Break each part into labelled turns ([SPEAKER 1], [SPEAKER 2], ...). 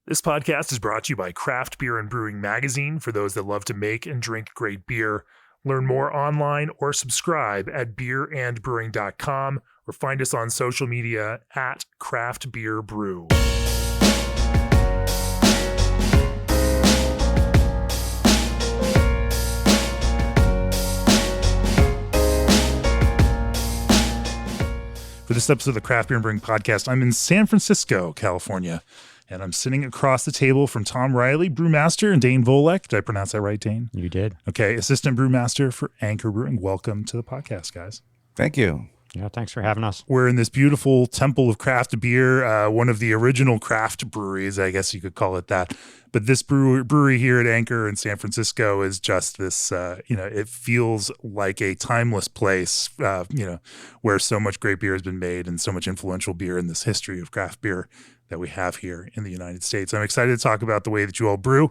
[SPEAKER 1] This podcast is brought to you by Craft Beer and Brewing Magazine for those that love to make and drink great beer. Learn more online or subscribe at beerandbrewing.com or find us on social media at Craft Beer Brew. For this episode of the Craft Beer and Brewing Podcast, I'm in San Francisco, California, and I'm sitting across the table from Tom Riley, brewmaster, and Dane Volek. Did I pronounce that right, Dane?
[SPEAKER 2] You did.
[SPEAKER 1] Okay, assistant brewmaster for Anchor Brewing. Welcome to the podcast, guys.
[SPEAKER 3] Thank you.
[SPEAKER 2] Yeah, thanks for having us.
[SPEAKER 1] We're in this beautiful temple of craft beer, one of the original craft breweries, I guess you could call it that. But this brewery here at Anchor in San Francisco is just this, it feels like a timeless place, where so much great beer has been made and so much influential beer in this history of craft beer that we have here in the United States. I'm excited to talk about the way that you all brew.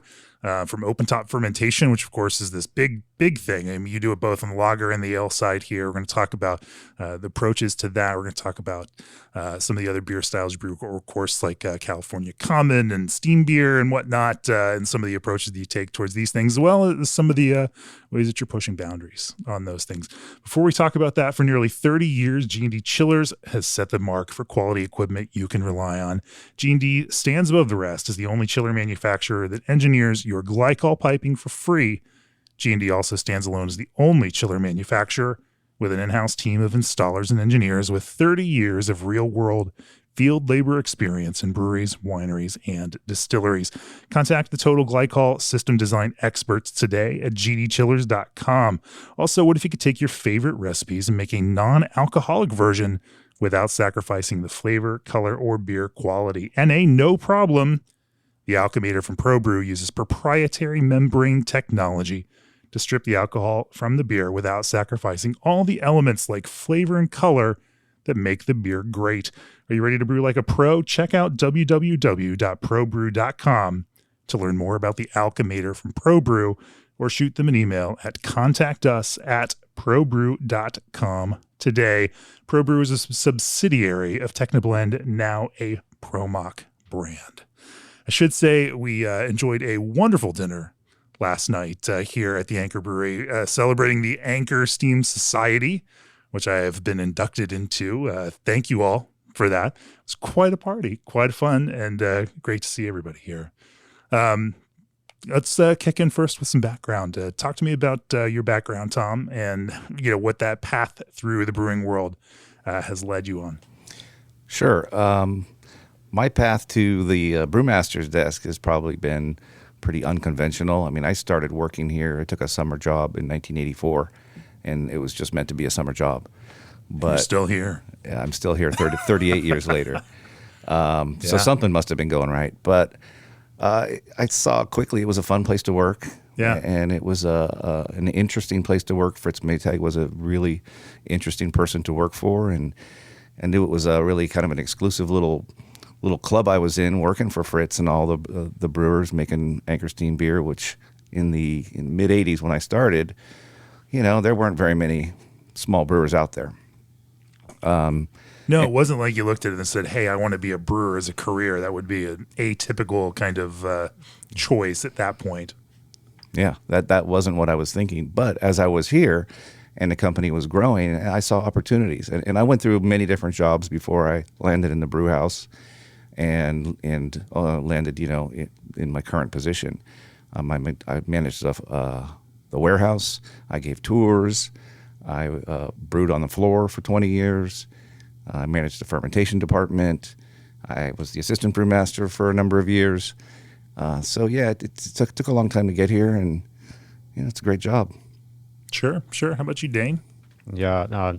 [SPEAKER 1] From open top fermentation, which of course is this big thing. I mean, you do it both on the lager and the ale side here. We're going to talk about the approaches to that. We're going to talk about some of the other beer styles you brew, or of course, like California Common and steam beer and whatnot, and some of the approaches that you take towards these things, as well as some of the ways that you're pushing boundaries on those things. Before we talk about that, for nearly 30 years, G&D Chillers has set the mark for quality equipment you can rely on. G&D stands above the rest as the only chiller manufacturer that engineers your glycol piping for free. G&D also stands alone as the only chiller manufacturer with an in-house team of installers and engineers with 30 years of real-world field labor experience in breweries, wineries, and distilleries. Contact the Total Glycol System Design experts today at gdchillers.com. Also, what if you could take your favorite recipes and make a non-alcoholic version without sacrificing the flavor, color, or beer quality? NA, no problem. The Alchemator from ProBrew uses proprietary membrane technology to strip the alcohol from the beer without sacrificing all the elements like flavor and color that make the beer great. Are you ready to brew like a pro? Check out www.probrew.com to learn more about the Alchemator from ProBrew, or shoot them an email at contactus@probrew.com today. ProBrew is a subsidiary of Technoblend, now a ProMock brand. I should say we enjoyed a wonderful dinner last night here at the Anchor Brewery, celebrating the Anchor Steam Society, which I have been inducted into. Thank you all for that. It was quite a party, quite fun, and great to see everybody here. Let's kick in first with some background. Talk to me about your background, Tom, and what that path through the brewing world has led you on.
[SPEAKER 3] Sure. My path to the brewmaster's desk has probably been pretty unconventional. I mean, I started working here. I took a summer job in 1984, and it was just meant to be a summer job. But
[SPEAKER 1] you're still here.
[SPEAKER 3] Yeah, I'm still here 38 years later. So something must have been going right. But I saw quickly it was a fun place to work.
[SPEAKER 1] Yeah.
[SPEAKER 3] And it was an interesting place to work. Fritz Maytag was a really interesting person to work for, and it was a really kind of an exclusive little club I was in, working for Fritz and all the brewers making Anchor Steam beer, which in the mid 80s when I started, there weren't very many small brewers out there.
[SPEAKER 1] No, it wasn't like you looked at it and said, hey, I want to be a brewer as a career. That would be an atypical kind of choice at that point.
[SPEAKER 3] Yeah, that wasn't what I was thinking. But as I was here and the company was growing, I saw opportunities. And I went through many different jobs before I landed in the brew house and landed, in my current position. I managed the warehouse. I gave tours. I brewed on the floor for 20 years. I managed the fermentation department. I was the assistant brewmaster for a number of years. It took a long time to get here, and it's a great job.
[SPEAKER 1] Sure. How about you, Dane?
[SPEAKER 2] Yeah,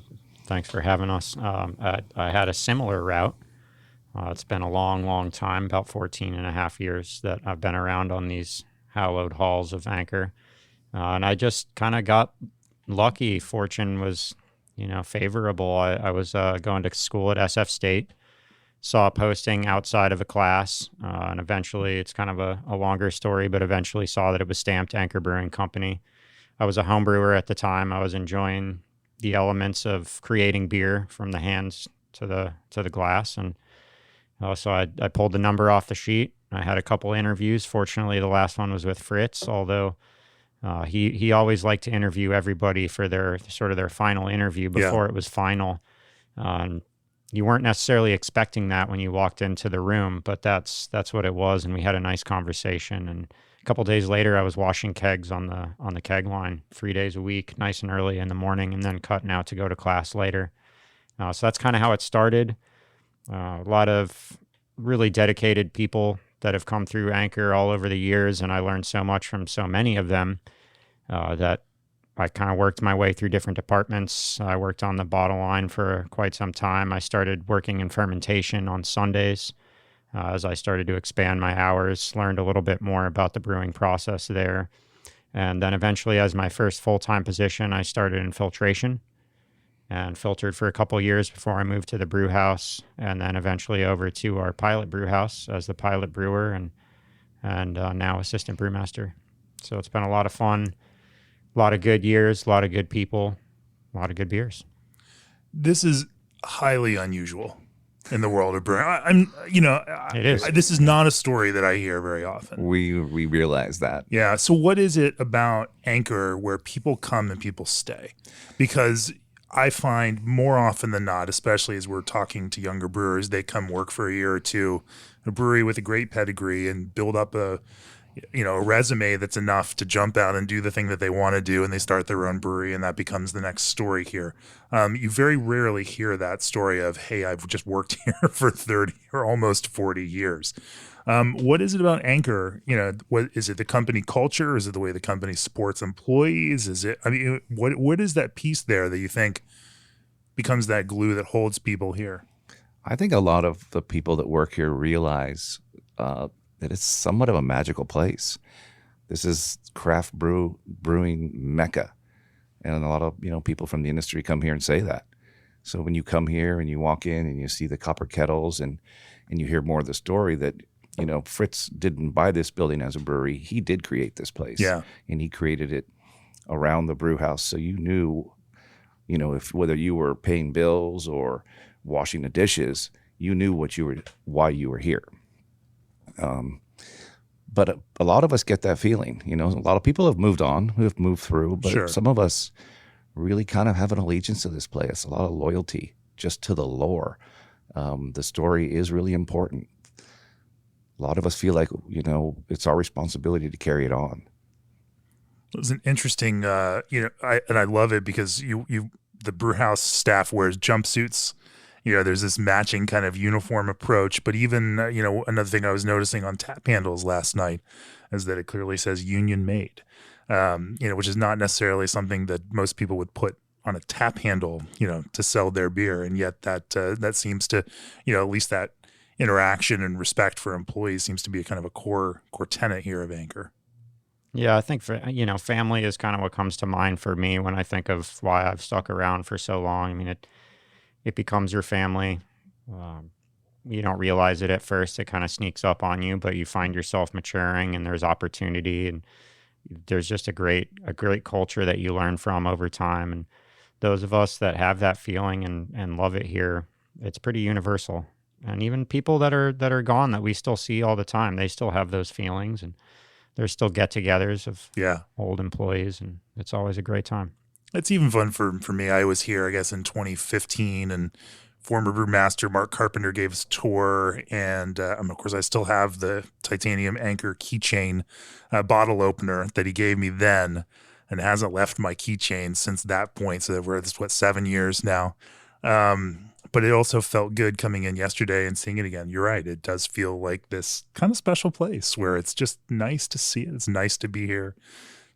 [SPEAKER 2] thanks for having us. I had a similar route. It's been a long time, about 14 and a half years that I've been around on these hallowed halls of Anchor. And I just kind of got lucky. Fortune was, favorable. I was going to school at SF State, saw a posting outside of a class, and eventually, it's kind of a longer story, but eventually saw that it was stamped Anchor Brewing Company. I was a home brewer at the time. I was enjoying the elements of creating beer from the hands to the glass, and so I pulled the number off the sheet, I had a couple interviews. Fortunately, the last one was with Fritz, although he always liked to interview everybody for their final interview before it was final. You weren't necessarily expecting that when you walked into the room, but that's what it was, and we had a nice conversation. And a couple days later, I was washing kegs on the keg line 3 days a week, nice and early in the morning, and then cutting out to go to class later. So that's kind of how it started. A lot of really dedicated people that have come through Anchor all over the years, and I learned so much from so many of them that I kind of worked my way through different departments. I worked on the bottle line for quite some time. I started working in fermentation on Sundays as I started to expand my hours, learned a little bit more about the brewing process there. And then eventually, as my first full-time position, I started in filtration and filtered for a couple of years before I moved to the brew house, and then eventually over to our pilot brew house as the pilot brewer and now assistant brewmaster. So it's been a lot of fun. A lot of good years, a lot of good people, a lot of good beers.
[SPEAKER 1] This is highly unusual in the world of brewing.
[SPEAKER 2] It is.
[SPEAKER 1] This is not a story that I hear very often.
[SPEAKER 3] We realize that.
[SPEAKER 1] Yeah. So what is it about Anchor where people come and people stay? Because I find more often than not, especially as we're talking to younger brewers, they come work for a year or two, a brewery with a great pedigree, and build up a resume that's enough to jump out and do the thing that they want to do, and they start their own brewery, and that becomes the next story here. You very rarely hear that story of, hey, I've just worked here for 30 or almost 40 years. What is it about Anchor? What is it? The company culture? Is it the way the company supports employees? What is that piece there that you think becomes that glue that holds people here?
[SPEAKER 3] I think a lot of the people that work here realize that it's somewhat of a magical place. This is craft brewing mecca, and a lot of people from the industry come here and say that. So when you come here and you walk in and you see the copper kettles and you hear more of the story that Fritz didn't buy this building as a brewery, he did create this place.
[SPEAKER 1] Yeah,
[SPEAKER 3] and he created it around the brew house, so you knew, if whether you were paying bills or washing the dishes, you knew why you were here. But a lot of us get that feeling, a lot of people have moved on, who have moved through, but
[SPEAKER 1] Sure.
[SPEAKER 3] Some of us really kind of have an allegiance to this place, a lot of loyalty just to the lore. The story is really important. A lot of us feel like, it's our responsibility to carry it on.
[SPEAKER 1] It was an interesting, I love it because the brew house staff wears jumpsuits. There's this matching kind of uniform approach, but even, another thing I was noticing on tap handles last night is that it clearly says union made, which is not necessarily something that most people would put on a tap handle, to sell their beer. And yet that seems to, at least that interaction and respect for employees seems to be a kind of a core tenet here of Anchor.
[SPEAKER 2] Yeah, I think family is kind of what comes to mind for me when I think of why I've stuck around for so long. I mean, it becomes your family. You don't realize it at first. It kind of sneaks up on you, but you find yourself maturing, and there's opportunity, and there's just a great culture that you learn from over time. And those of us that have that feeling and love it here, it's pretty universal. And even people that are gone that we still see all the time, they still have those feelings, and there's still get-togethers of old employees, and it's always a great time.
[SPEAKER 1] It's even fun for me. I was here, I guess, in 2015, and former brewmaster Mark Carpenter gave us a tour, and of course, I still have the titanium Anchor keychain bottle opener that he gave me then, and hasn't left my keychain since that point. So we're at 7 years now. But it also felt good coming in yesterday and seeing it again. You're right. It does feel like this kind of special place where it's just nice to see it. It's nice to be here.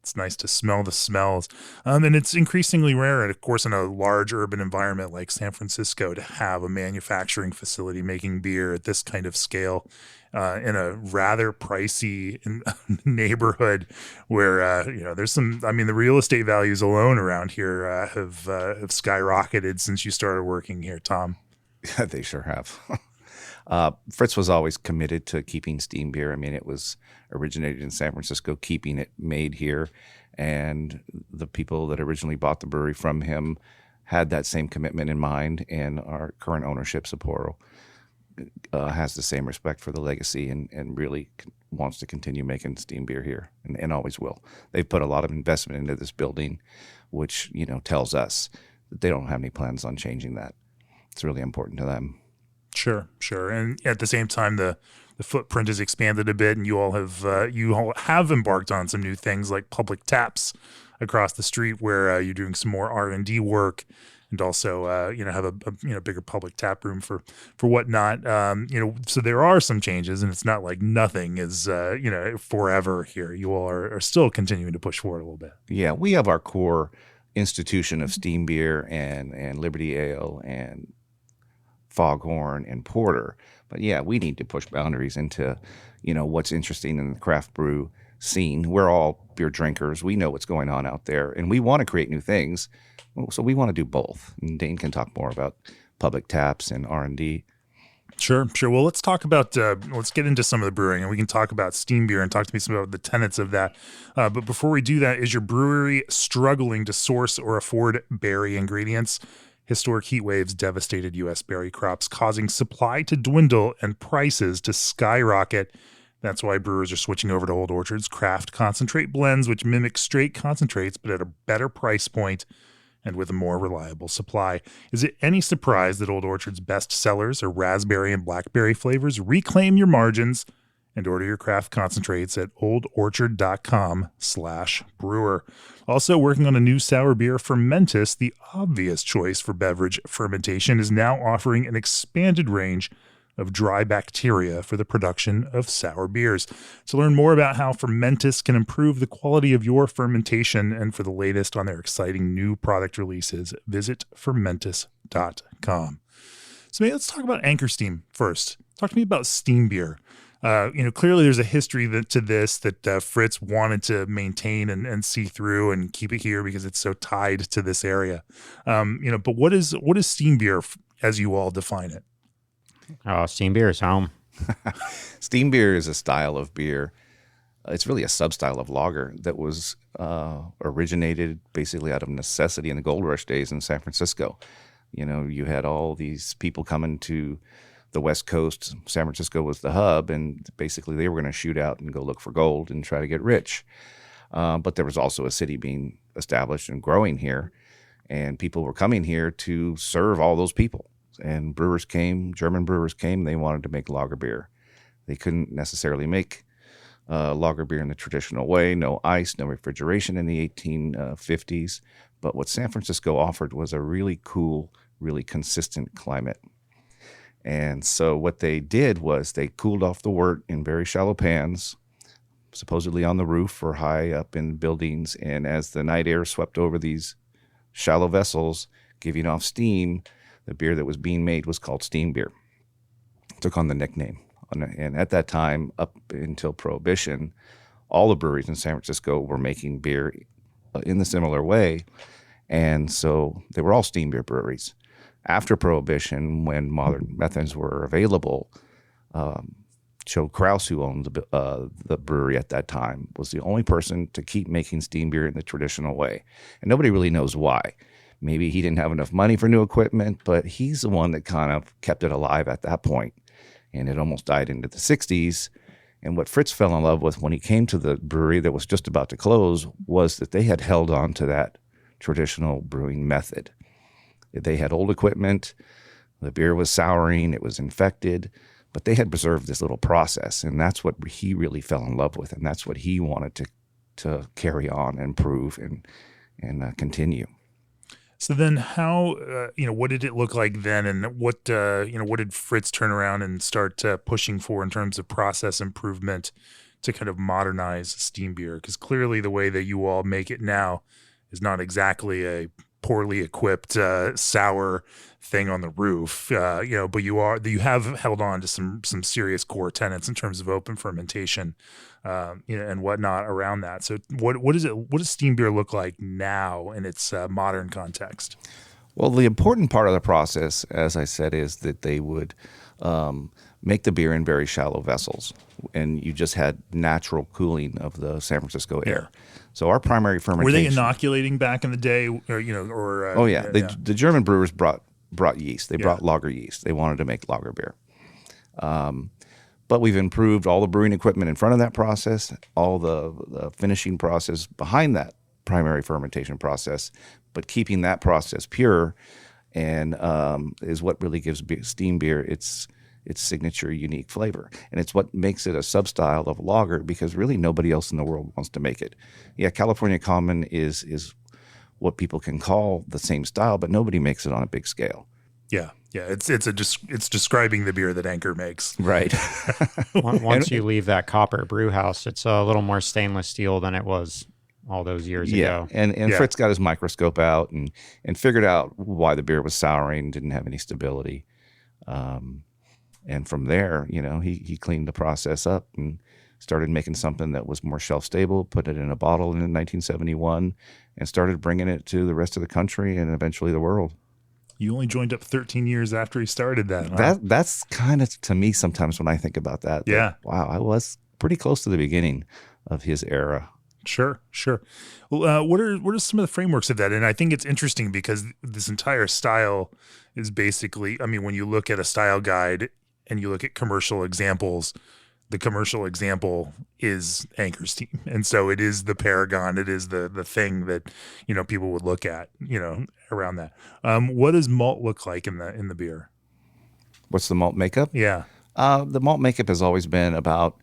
[SPEAKER 1] It's nice to smell the smells. And it's increasingly rare, and of course, in a large urban environment like San Francisco, to have a manufacturing facility making beer at this kind of scale in a rather pricey neighborhood where, there's some, the real estate values alone around here have skyrocketed since you started working here, Tom.
[SPEAKER 3] They sure have. Fritz was always committed to keeping steam beer. It was originated in San Francisco, keeping it made here. And the people that originally bought the brewery from him had that same commitment in mind, and our current ownership, Sapporo. has the same respect for the legacy and really wants to continue making steam beer here and always will. They've put a lot of investment into this building, which, tells us that they don't have any plans on changing that. It's really important to them.
[SPEAKER 1] Sure. And at the same time, the footprint has expanded a bit, and you all have embarked on some new things like public taps across the street, where you're doing some more R&D work, and also have a bigger public tap room for whatnot. So there are some changes, and it's not like nothing is forever here. You all are still continuing to push forward a little bit.
[SPEAKER 3] Yeah, we have our core institution of steam beer and Liberty Ale and Foghorn and Porter. But yeah, we need to push boundaries into, what's interesting in the craft brew scene. We're all beer drinkers. We know what's going on out there, and we want to create new things. So we want to do both. And Dane can talk more about public taps and R&D.
[SPEAKER 1] Sure. Well, let's talk about, let's get into some of the brewing, and we can talk about steam beer and talk to me some about the tenets of that. But before we do that, is your brewery struggling to source or afford berry ingredients? Historic heat waves devastated U.S. berry crops, causing supply to dwindle and prices to skyrocket. That's why brewers are switching over to Old Orchard's craft concentrate blends, which mimic straight concentrates, but at a better price point and with a more reliable supply. Is it any surprise that Old Orchard's best sellers are raspberry and blackberry flavors? Reclaim your margins and order your craft concentrates at oldorchard.com/brewer. Also working on a new sour beer, Fermentus, the obvious choice for beverage fermentation, is now offering an expanded range of dry bacteria for the production of sour beers. To learn more about how Fermentus can improve the quality of your fermentation and for the latest on their exciting new product releases, visit fermentus.com. So maybe let's talk about Anchor Steam first. Talk to me about steam beer. Clearly there's a history to this that Fritz wanted to maintain and see through and keep it here because it's so tied to this area. But what is steam beer as you all define it?
[SPEAKER 2] Steam beer is home.
[SPEAKER 3] Steam beer is a style of beer. It's really a sub-style of lager that was originated basically out of necessity in the gold rush days in San Francisco. You had all these people coming to the West Coast. San Francisco was the hub, and basically they were going to shoot out and go look for gold and try to get rich. But there was also a city being established and growing here, and people were coming here to serve all those people. And brewers came, German brewers came, they wanted to make lager beer. They couldn't necessarily make lager beer in the traditional way, no ice, no refrigeration in the 1850s. But what San Francisco offered was a really cool, really consistent climate. And so what they did was they cooled off the wort in very shallow pans, supposedly on the roof or high up in buildings. And as the night air swept over these shallow vessels, giving off steam, the beer that was being made was called steam beer. It took on the nickname. And at that time, up until Prohibition, all the breweries in San Francisco were making beer in the similar way. And so they were all steam beer breweries. After Prohibition, when modern methods were available, Joe Krause, who owned the brewery at that time, was the only person to keep making steam beer in the traditional way. And nobody really knows why. Maybe he didn't have enough money for new equipment, but he's the one that kind of kept it alive at that point. And it almost died into the 60s. And what Fritz fell in love with when he came to the brewery that was just about to close was that they had held on to that traditional brewing method. They had old equipment, the beer was souring, it was infected, but they had preserved this little process, and that's what he really fell in love with, and that's what he wanted to carry on and improve and continue.
[SPEAKER 1] So then how, what did it look like then, and what did Fritz turn around and start pushing for in terms of process improvement to kind of modernize steam beer? Because clearly the way that you all make it now is not exactly a poorly equipped sour thing on the roof, but you have held on to some serious core tenets in terms of open fermentation, and whatnot around that. So what does steam beer look like now in its modern context?
[SPEAKER 3] Well, the important part of the process, as I said, is that they would make the beer in very shallow vessels, and you just had natural cooling of the San Francisco air. So our primary fermentation.
[SPEAKER 1] Were they inoculating back in the day, or?
[SPEAKER 3] The German brewers brought yeast. They brought lager yeast. They wanted to make lager beer. But we've improved all the brewing equipment in front of that process, all the finishing process behind that primary fermentation process, but keeping that process pure and is what really gives steam beer its signature unique flavor. And it's what makes it a sub-style of lager, because really nobody else in the world wants to make it. Yeah, California Common is what people can call the same style, but nobody makes it on a big scale.
[SPEAKER 1] Yeah. Yeah, it's describing the beer that Anchor makes.
[SPEAKER 3] Right.
[SPEAKER 2] Once you leave that copper brew house, it's a little more stainless steel than it was all those years ago.
[SPEAKER 3] And Fritz got his microscope out and figured out why the beer was souring, didn't have any stability. And from there, he cleaned the process up and started making something that was more shelf stable, put it in a bottle in 1971, and started bringing it to the rest of the country and eventually the world.
[SPEAKER 1] You only joined up 13 years after he started that. Huh?
[SPEAKER 3] That's kind of, to me, sometimes when I think about that.
[SPEAKER 1] Yeah.
[SPEAKER 3] Wow, I was pretty close to the beginning of his era.
[SPEAKER 1] Sure. Well, what are some of the frameworks of that? And I think it's interesting because this entire style is basically, I mean, when you look at a style guide and you look at commercial examples, the commercial example is Anchor Steam. And so it is the paragon. It is the thing that, people would look at, around that. What does malt look like in the beer?
[SPEAKER 3] What's the malt makeup?
[SPEAKER 1] Yeah.
[SPEAKER 3] The malt makeup has always been about,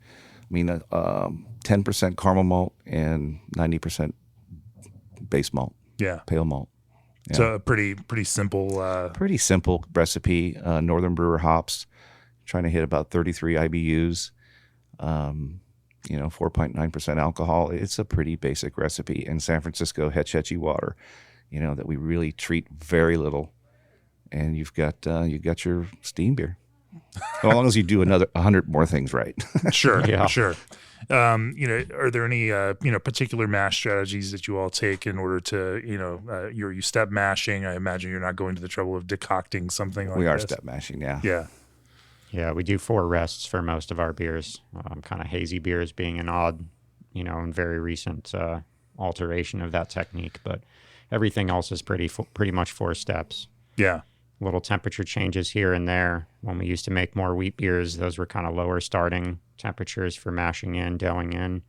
[SPEAKER 3] 10% caramel malt and 90% base malt.
[SPEAKER 1] Yeah.
[SPEAKER 3] Pale malt. Yeah.
[SPEAKER 1] So a pretty simple.
[SPEAKER 3] Pretty simple recipe. Northern Brewer hops, trying to hit about 33 IBUs. 4.9% alcohol. It's a pretty basic recipe. In San Francisco, Hetchy water, that we really treat very little. And you've got your steam beer. As long as you do 100 more things right.
[SPEAKER 1] Sure.
[SPEAKER 2] Yeah.
[SPEAKER 1] Sure. Are there any, particular mash strategies that you all take in order to, you step mashing? I imagine you're not going to the trouble of decocting something like
[SPEAKER 3] We are
[SPEAKER 1] this.
[SPEAKER 3] step mashing, yeah.
[SPEAKER 1] Yeah.
[SPEAKER 2] Yeah, we do 4 rests for most of our beers. Kind of hazy beers being an odd, and very recent alteration of that technique. But everything else is pretty much 4 steps.
[SPEAKER 1] Yeah.
[SPEAKER 2] Little temperature changes here and there. When we used to make more wheat beers, those were kind of lower starting temperatures for mashing in, doughing in.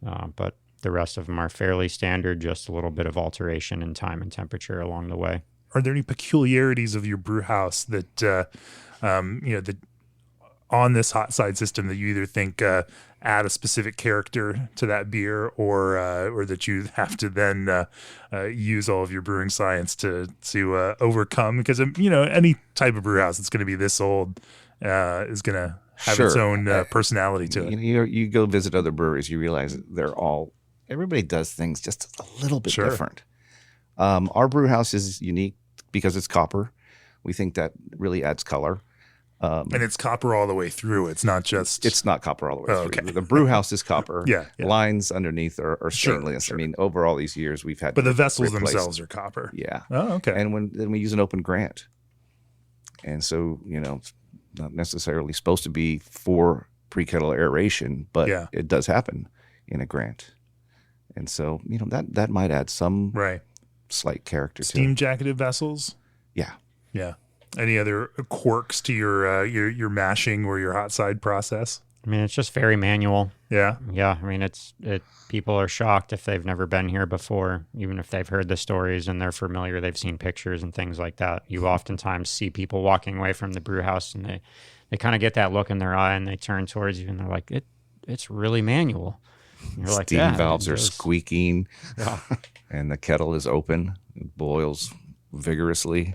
[SPEAKER 2] But the rest of them are fairly standard, just a little bit of alteration in time and temperature along the way.
[SPEAKER 1] Are there any peculiarities of your brew house that, that on this hot side system that you either think add a specific character to that beer, or that you have to then use all of your brewing science to overcome? Because any type of brew house that's going to be this old is going to have its own personality to it.
[SPEAKER 3] You go visit other breweries, you realize everybody does things just a little bit different. Our brew house is unique because it's copper. We think that really adds color.
[SPEAKER 1] And it's copper all the way through. It's not just...
[SPEAKER 3] It's not copper all the way through.
[SPEAKER 1] Okay.
[SPEAKER 3] The brew house is copper.
[SPEAKER 1] Yeah.
[SPEAKER 3] Lines underneath are stainless.
[SPEAKER 1] Sure.
[SPEAKER 3] Over all these years, we've had...
[SPEAKER 1] But the vessels themselves are copper.
[SPEAKER 3] Yeah.
[SPEAKER 1] Oh, okay.
[SPEAKER 3] And then we use an open grant. And so, it's not necessarily supposed to be for pre-kettle aeration, but it does happen in a grant. And so, that might add some slight character to it.
[SPEAKER 1] Steam jacketed vessels?
[SPEAKER 3] Yeah.
[SPEAKER 1] Yeah. Any other quirks to your mashing or your hot side process?
[SPEAKER 2] It's just very manual.
[SPEAKER 1] Yeah.
[SPEAKER 2] Yeah. People are shocked if they've never been here before, even if they've heard the stories and they're familiar, they've seen pictures and things like that. You oftentimes see people walking away from the brew house and they kind of get that look in their eye and they turn towards you and they're like, it's really manual. And you're like,
[SPEAKER 3] Steam valves are squeaking,
[SPEAKER 2] Yeah.
[SPEAKER 3] and the kettle is open. It boils vigorously.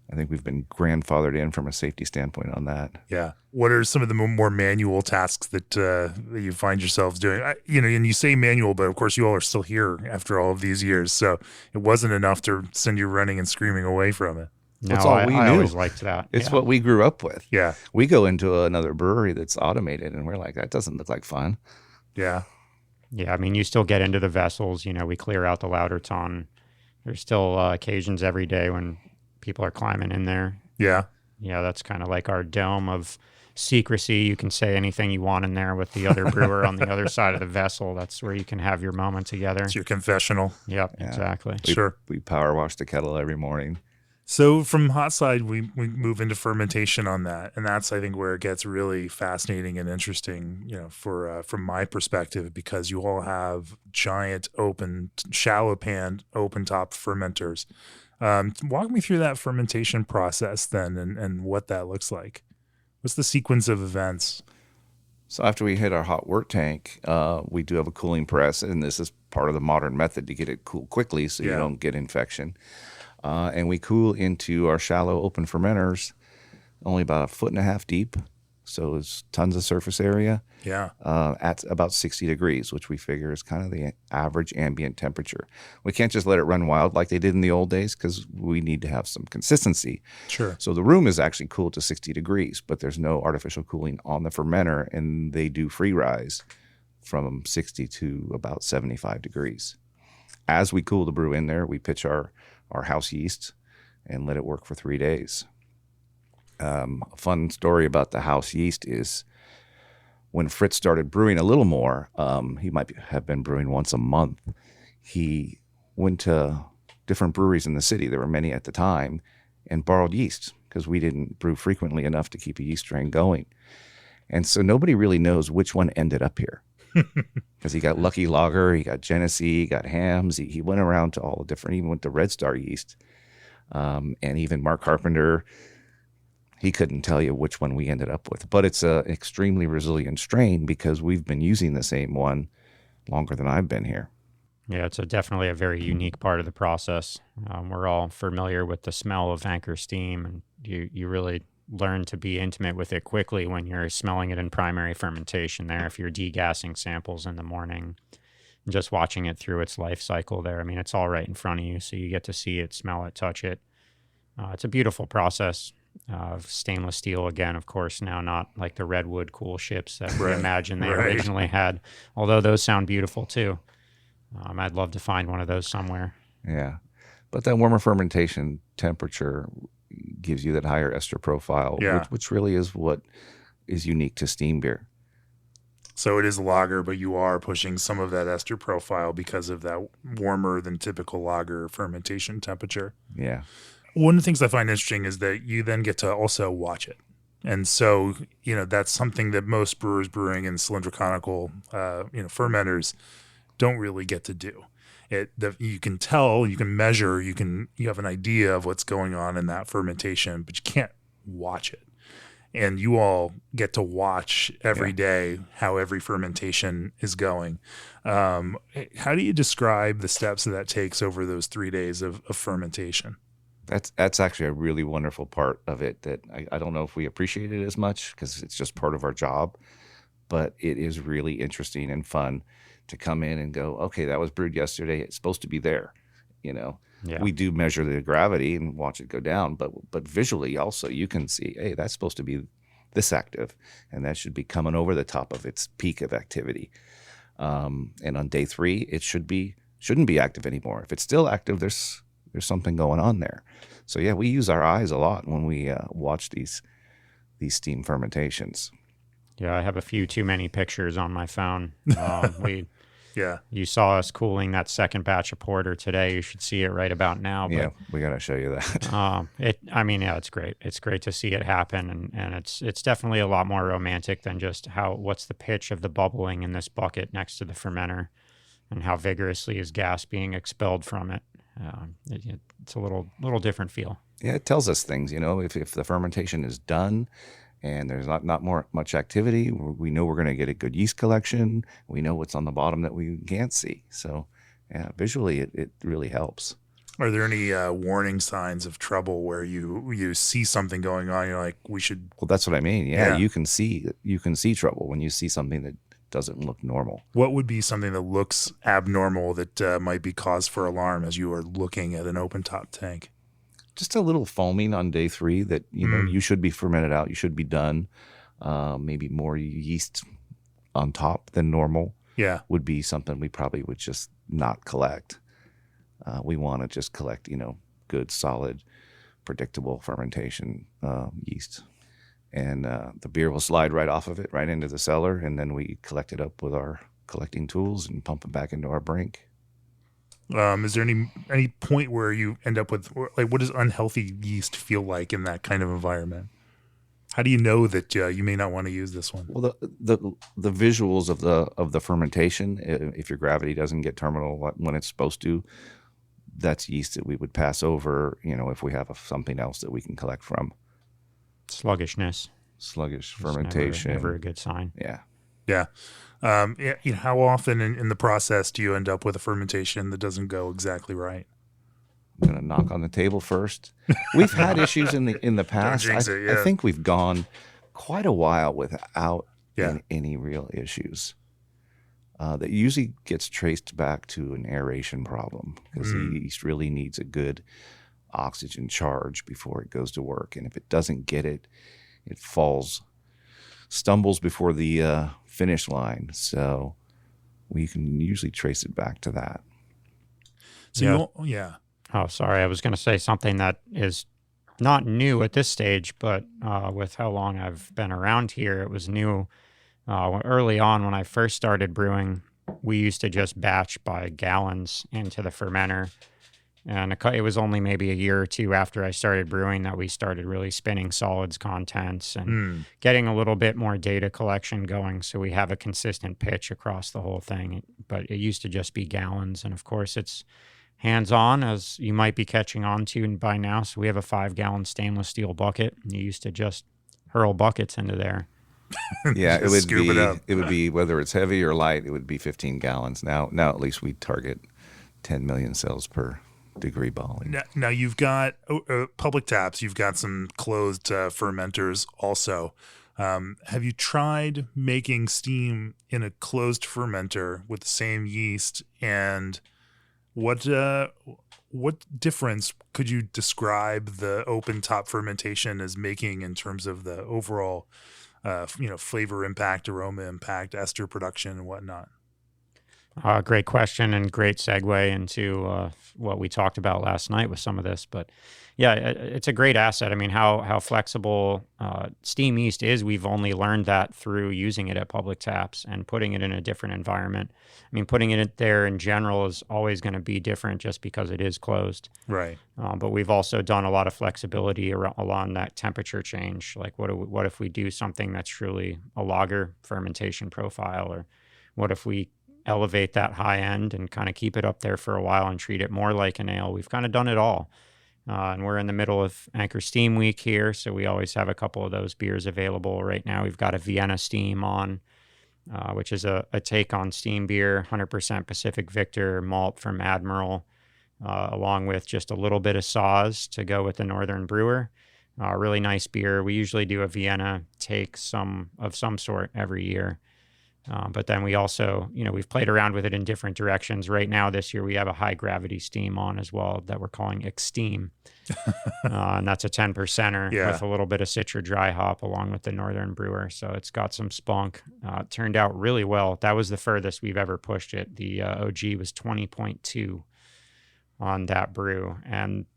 [SPEAKER 3] I think we've been grandfathered in from a safety standpoint on that.
[SPEAKER 1] Yeah. What are some of the more manual tasks that you find yourselves doing? And you say manual, but of course you all are still here after all of these years. So it wasn't enough to send you running and screaming away from it.
[SPEAKER 2] No,
[SPEAKER 3] That's all we
[SPEAKER 2] I
[SPEAKER 3] knew.
[SPEAKER 2] always liked that.
[SPEAKER 3] It's what we grew up with.
[SPEAKER 1] Yeah.
[SPEAKER 3] We go into another brewery that's automated, and we're like, that doesn't look like fun.
[SPEAKER 1] Yeah.
[SPEAKER 2] Yeah, you still get into the vessels. We clear out the lauter ton. There's still occasions every day when people are climbing in there.
[SPEAKER 1] Yeah.
[SPEAKER 2] Yeah, that's kind of like our dome of secrecy. You can say anything you want in there with the other brewer on the other side of the vessel. That's where you can have your moment together.
[SPEAKER 1] It's your confessional.
[SPEAKER 2] Yep,
[SPEAKER 3] Yeah.
[SPEAKER 2] exactly.
[SPEAKER 1] Sure.
[SPEAKER 3] We power wash the kettle every morning.
[SPEAKER 1] So from hot side, we move into fermentation on that, and that's I think where it gets really fascinating and interesting. For from my perspective, because you all have giant open, shallow pan, open top fermenters. Walk me through that fermentation process then, and what that looks like. What's the sequence of events?
[SPEAKER 3] So after we hit our hot wort tank, we do have a cooling press, and this is part of the modern method to get it cool quickly so you don't get infection. And we cool into our shallow open fermenters, only about 1.5 feet deep. So it's tons of surface area.
[SPEAKER 1] Yeah.
[SPEAKER 3] At about 60 degrees, which we figure is kind of the average ambient temperature. We can't just let it run wild like they did in the old days because we need to have some consistency.
[SPEAKER 1] Sure.
[SPEAKER 3] So the room is actually cooled to 60 degrees, but there's no artificial cooling on the fermenter, and they do free rise from 60 to about 75 degrees. As we cool the brew in there, we pitch our house yeast and let it work for 3 days. A fun story about the house yeast is when Fritz started brewing a little more, he might have been brewing once a month. He went to different breweries in the city, there were many at the time, and borrowed yeast because we didn't brew frequently enough to keep a yeast strain going. And so nobody really knows which one ended up here. Because he got Lucky Lager, he got Genesee, he got Hams. He went around to all the different, even went to Red Star yeast. And even Mark Carpenter, he couldn't tell you which one we ended up with. But it's an extremely resilient strain because we've been using the same one longer than I've been here.
[SPEAKER 2] Yeah, it's definitely a very unique part of the process. We're all familiar with the smell of anchor steam, and you really learn to be intimate with it quickly when you're smelling it in primary fermentation there. If you're degassing samples in the morning, and just watching it through its life cycle there. I mean, it's all right in front of you, so you get to see it, smell it, touch it. It's a beautiful process. Stainless steel, again, of course, now not like the redwood cool ships that we imagine they originally had, although those sound beautiful too. I'd love to find one of those somewhere.
[SPEAKER 3] Yeah. But that warmer fermentation temperature gives you that higher ester profile, which really is what is unique to steam beer.
[SPEAKER 1] So it is lager, but you are pushing some of that ester profile because of that warmer than typical lager fermentation temperature.
[SPEAKER 3] Yeah.
[SPEAKER 1] One of the things I find interesting is that you then get to also watch it. And so, that's something that most brewers brewing in cylindrical, fermenters don't really get to do. You can tell, you can measure, you have an idea of what's going on in that fermentation, but you can't watch it. And you all get to watch every day how every fermentation is going. How do you describe the steps that takes over those 3 days of fermentation?
[SPEAKER 3] That's actually a really wonderful part of it that I don't know if we appreciate it as much because it's just part of our job, but it is really interesting and fun to come in and go, okay, that was brewed yesterday. It's supposed to be there. We do measure the gravity and watch it go down, but visually also you can see, hey, that's supposed to be this active, and that should be coming over the top of its peak of activity. And on day 3, it shouldn't be active anymore. If it's still active, there's something going on there. So yeah, we use our eyes a lot when we watch these steam fermentations.
[SPEAKER 2] Yeah, I have a few too many pictures on my phone.
[SPEAKER 1] Yeah.
[SPEAKER 2] You saw us cooling that second batch of porter today. You should see it right about now. But,
[SPEAKER 3] yeah, we got to show you that.
[SPEAKER 2] It's great. It's great to see it happen, and it's definitely a lot more romantic than just what's the pitch of the bubbling in this bucket next to the fermenter, and how vigorously is gas being expelled from it. It's a little different feel.
[SPEAKER 3] Yeah, it tells us things. If the fermentation is done and there's not much activity, we know we're going to get a good yeast collection. We know what's on the bottom that we can't see. So, yeah, visually it really helps.
[SPEAKER 1] Are there any warning signs of trouble where you see something going on? You're like, we should.
[SPEAKER 3] Well, that's what I mean. Yeah, you can see trouble when you see something that doesn't look normal.
[SPEAKER 1] What would be something that looks abnormal that might be cause for alarm as you are looking at an open top tank?
[SPEAKER 3] Just a little foaming on day 3 that, you should be fermented out. You should be done. Maybe more yeast on top than normal.
[SPEAKER 1] Yeah.
[SPEAKER 3] Would be something we probably would just not collect. We want to just collect, good, solid, predictable fermentation yeast. And the beer will slide right off of it, right into the cellar. And then we collect it up with our collecting tools and pump it back into our brink.
[SPEAKER 1] Is there any point where you end up with, or, like, what does unhealthy yeast feel like in that kind of environment? How do you know that you may not want to use this one?
[SPEAKER 3] Well, the visuals of the fermentation, if your gravity doesn't get terminal when it's supposed to, that's yeast that we would pass over. If we have something else that we can collect from.
[SPEAKER 2] Sluggish
[SPEAKER 3] Fermentation,
[SPEAKER 2] never a good sign.
[SPEAKER 3] Yeah.
[SPEAKER 1] Yeah. How often in the process do you end up with a fermentation that doesn't go exactly right?
[SPEAKER 3] I'm gonna knock on the table first. We've had issues in the past.
[SPEAKER 1] jinx it, yeah.
[SPEAKER 3] I think we've gone quite a while without
[SPEAKER 1] Yeah.
[SPEAKER 3] any real issues. That usually gets traced back to an aeration problem because the yeast really needs a good oxygen charge before it goes to work, and if it doesn't get it, it stumbles before the finish line. So we can usually trace it back to that.
[SPEAKER 1] So
[SPEAKER 2] Yeah. Oh, sorry. I was going to say something that is not new at this stage, but with how long I've been around here, it was new. Early on when I first started brewing, we used to just batch by gallons into the fermenter. And it was only maybe a year or two after I started brewing that we started really spinning solids contents and getting a little bit more data collection going, so we have a consistent pitch across the whole thing. But it used to just be gallons. And of course, it's hands-on, as you might be catching on to by now. So we have a 5-gallon stainless steel bucket. And you used to just hurl buckets into there.
[SPEAKER 3] Yeah,
[SPEAKER 1] Just scoop it up.
[SPEAKER 3] It would be whether it's heavy or light. It would be 15 gallons. Now at least we target 10 million cells per degree volume.
[SPEAKER 1] Now you've got public taps. You've got some closed fermenters also. Have you tried making steam in a closed fermenter with the same yeast? And what difference could you describe the open top fermentation as making in terms of the overall flavor impact, aroma impact, ester production, and whatnot?
[SPEAKER 2] Great question and great segue into what we talked about last night with some of this. But yeah, it's a great asset. I mean, how flexible steam yeast is, we've only learned that through using it at public taps and putting it in a different environment. I mean, putting it there in general is always going to be different just because it is closed.
[SPEAKER 1] Right.
[SPEAKER 2] But we've also done a lot of flexibility along that temperature change. Like what if we do something that's truly a lager fermentation profile, or what if we elevate that high end and kind of keep it up there for a while and treat it more like an ale? We've kind of done it all. And we're in the middle of Anchor Steam Week here, so we always have a couple of those beers available. Right now we've got a Vienna Steam on, which is a take on steam beer, 100% Pacific Victor malt from Admiral, along with just a little bit of Saaz to go with the Northern Brewer. Really nice beer. We usually do a Vienna take of some sort every year. But then we also, we've played around with it in different directions. Right now, this year, we have a high gravity steam on as well that we're calling Exteam. And that's a 10%er with a little bit of Citra dry hop along with the Northern Brewer. So it's got some spunk. It turned out really well. That was the furthest we've ever pushed it. The OG was 20.2 on that brew. And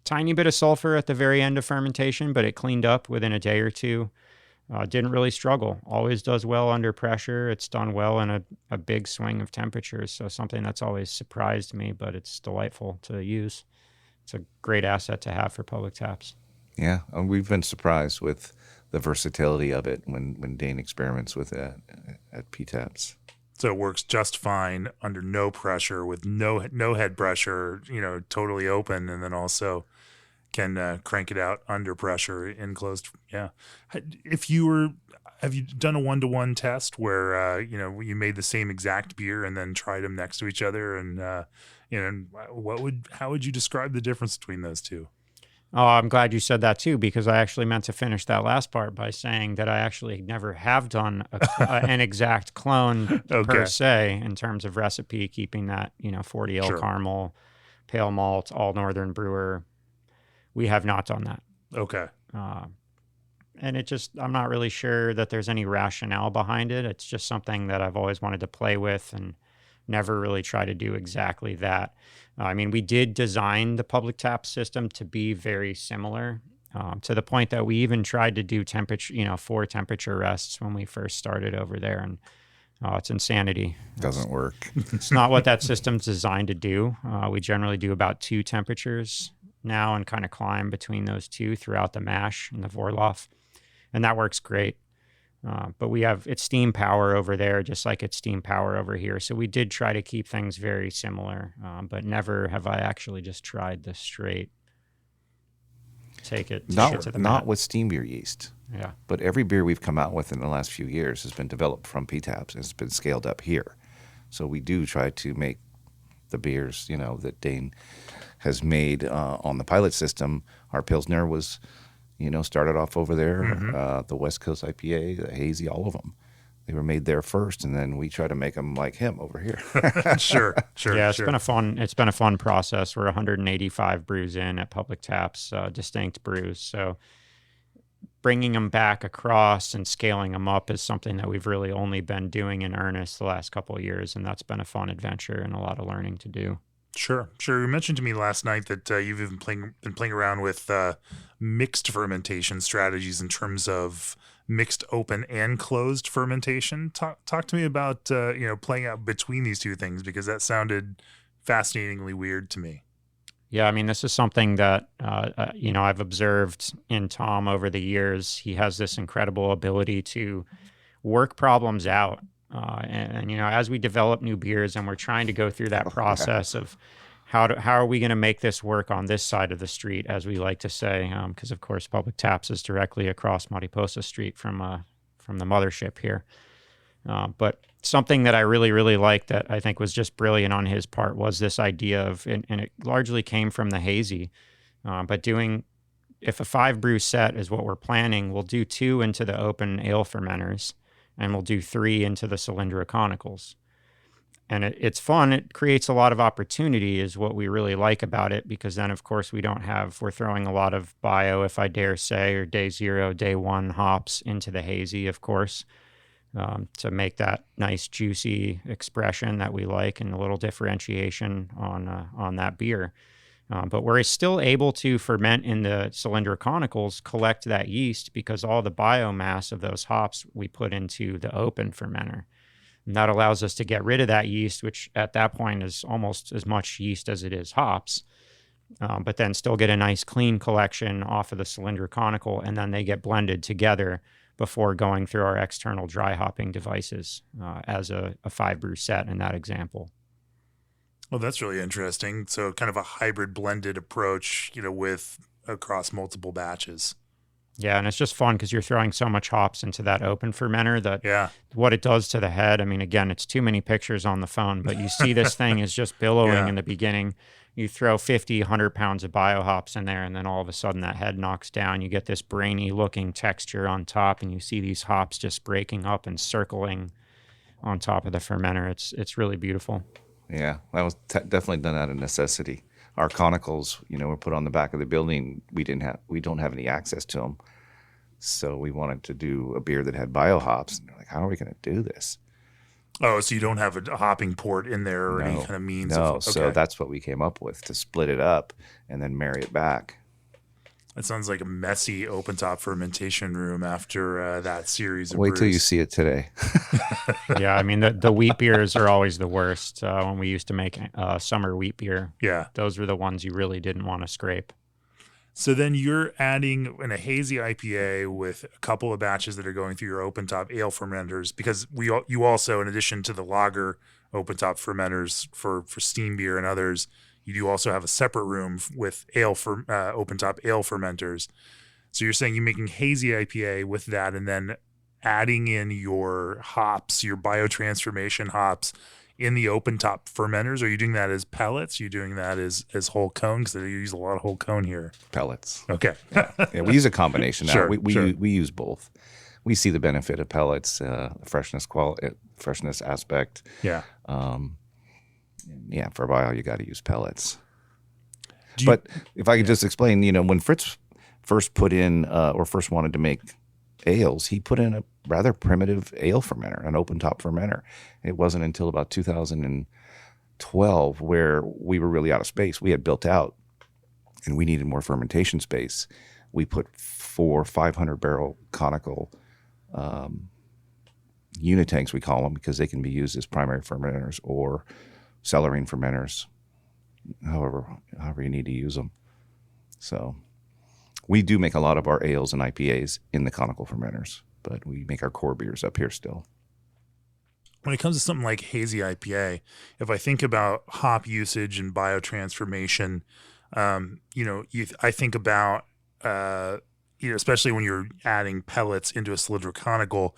[SPEAKER 2] tiny bit of sulfur at the very end of fermentation, but it cleaned up within a day or two. Didn't really struggle. Always does well under pressure. It's done well in a big swing of temperatures. So something that's always surprised me, but it's delightful to use. It's a great asset to have for public taps.
[SPEAKER 3] Yeah, we've been surprised with the versatility of it when Dane experiments with it at P-Taps.
[SPEAKER 1] So it works just fine under no pressure, with no head pressure, totally open, and then also can crank it out under pressure in closed. Yeah. Have you done a 1-to-1 test where you made the same exact beer and then tried them next to each other, and how would you describe the difference between those two?
[SPEAKER 2] Oh, I'm glad you said that too, because I actually meant to finish that last part by saying that I actually never have done an exact clone per se in terms of recipe, keeping that 40 L caramel, pale malt, all Northern Brewer. We have not done that.
[SPEAKER 1] Okay.
[SPEAKER 2] And I'm not really sure that there's any rationale behind it. It's just something that I've always wanted to play with and never really try to do exactly that. I mean, we did design the public tap system to be very similar, to the point that we even tried to do 4 temperature rests when we first started over there. And It's insanity.
[SPEAKER 3] Doesn't work.
[SPEAKER 2] It's not what that system's designed to do. We generally do about 2 temperatures now and kind of climb between those 2 throughout the mash and the Vorlauf, and that works great. But it's steam power over there, just like it's steam power over here. So we did try to keep things very similar, but never have I actually just tried the straight. Take it to the
[SPEAKER 3] not
[SPEAKER 2] mat.
[SPEAKER 3] with steam beer yeast.
[SPEAKER 2] Yeah.
[SPEAKER 3] But every beer we've come out with in the last few years has been developed from PTAPs. It's been scaled up here. So we do try to make the beers, that Dane has made on the pilot system. Our Pilsner was, started off over there.
[SPEAKER 2] Mm-hmm.
[SPEAKER 3] The West Coast IPA, the Hazy, all of them. They were made there first, and then we try to make them like him over here.
[SPEAKER 1] Sure.
[SPEAKER 2] Yeah, it's been a fun process. We're 185 brews in at Public Taps, distinct brews. So bringing them back across and scaling them up is something that we've really only been doing in earnest the last couple of years, and that's been a fun adventure and a lot of learning to do.
[SPEAKER 1] Sure. You mentioned to me last night that you've been playing around with mixed fermentation strategies in terms of mixed open and closed fermentation. Talk to me about playing out between these two things, because that sounded fascinatingly weird to me.
[SPEAKER 2] Yeah, I mean, this is something that I've observed in Tom over the years. He has this incredible ability to work problems out. And as we develop new beers and we're trying to go through that process of how are we going to make this work on this side of the street, as we like to say, because of course Public Taps is directly across Mariposa Street from the mothership here. But something that I really, really liked that I think was just brilliant on his part was this idea of, and it largely came from the hazy, but if a 5 brew set is what we're planning, we'll do 2 into the open ale fermenters, and we'll do 3 into the cylindroconicals. And it's fun. It creates a lot of opportunity is what we really like about it, because then, of course, we're throwing a lot of bio, if I dare say, or day 0, day 1 hops into the hazy, of course, to make that nice, juicy expression that we like and a little differentiation on that beer. But we're still able to ferment in the cylindroconicals, collect that yeast, because all the biomass of those hops we put into the open fermenter. And that allows us to get rid of that yeast, which at that point is almost as much yeast as it is hops, but then still get a nice clean collection off of the cylindroconical, and then they get blended together before going through our external dry hopping devices as a 5 brew set in that example.
[SPEAKER 1] Well, that's really interesting. So kind of a hybrid blended approach, with across multiple batches.
[SPEAKER 2] Yeah, and it's just fun because you're throwing so much hops into that open fermenter that what it does to the head, I mean, again, it's too many pictures on the phone, but you see this thing is just billowing in the beginning. You throw 50, 100 pounds of biohops in there, and then all of a sudden that head knocks down. You get this brainy looking texture on top, and you see these hops just breaking up and circling on top of the fermenter. It's really beautiful.
[SPEAKER 3] Yeah, that was definitely done out of necessity. Our conicals, were put on the back of the building. We don't have any access to them, so we wanted to do a beer that had biohops. And they're like, how are we going to do this?
[SPEAKER 1] Oh, so you don't have a hopping port in there or any kind of means?
[SPEAKER 3] No, so that's what we came up with, to split it up and then marry it back.
[SPEAKER 1] That sounds like a messy open-top fermentation room after that series of
[SPEAKER 3] Wait
[SPEAKER 1] brews.
[SPEAKER 3] till you see it today.
[SPEAKER 2] Yeah, I mean, the wheat beers are always the worst. When we used to make summer wheat beer, those were the ones you really didn't want to scrape.
[SPEAKER 1] So then you're adding in a hazy IPA with a couple of batches that are going through your open-top ale fermenters, because you also, in addition to the lager open-top fermenters for steam beer and others, you do also have a separate room with open-top ale fermenters. So you're saying you're making hazy IPA with that, and then adding in your hops, your biotransformation hops, in the open-top fermenters. Are you doing that as pellets? Are you doing that as whole cone? Because you use a lot of whole cone here.
[SPEAKER 3] Pellets.
[SPEAKER 1] Okay.
[SPEAKER 3] Yeah, we use a combination now.
[SPEAKER 1] Sure,
[SPEAKER 3] we use both. We see the benefit of pellets, freshness aspect.
[SPEAKER 1] Yeah.
[SPEAKER 3] Yeah, for bio, you got to use pellets. But if I could just explain, when Fritz first put in or first wanted to make ales, he put in a rather primitive ale fermenter, an open-top fermenter. It wasn't until about 2012 where we were really out of space. We had built out, and we needed more fermentation space. We put 4 500-barrel conical unitanks, we call them, because they can be used as primary fermenters or cellaring fermenters, however you need to use them. So we do make a lot of our ales and IPAs in the conical fermenters, but we make our core beers up here still.
[SPEAKER 1] When it comes to something like hazy IPA, if I think about hop usage and biotransformation, I think about, especially when you're adding pellets into a cylindrical conical,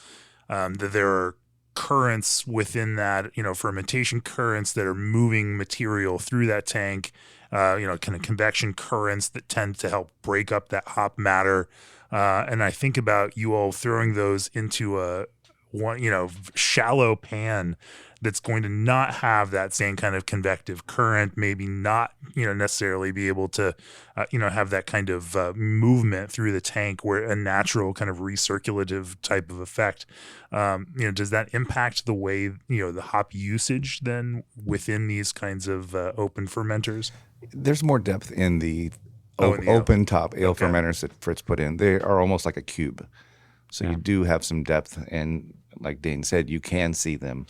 [SPEAKER 1] that there are currents within that, fermentation currents that are moving material through that tank, kind of convection currents that tend to help break up that hop matter. And I think about you all throwing those into a shallow pan that's going to not have that same kind of convective current, maybe not, necessarily be able to, have that kind of movement through the tank where a natural kind of recirculative type of effect. Does that impact the way, the hop usage then within these kinds of open fermenters?
[SPEAKER 3] There's more depth in the
[SPEAKER 1] in the
[SPEAKER 3] open top ale
[SPEAKER 1] Okay.
[SPEAKER 3] fermenters that Fritz put in. They are almost like a cube. So you do have some depth, and like Dane said, you can see them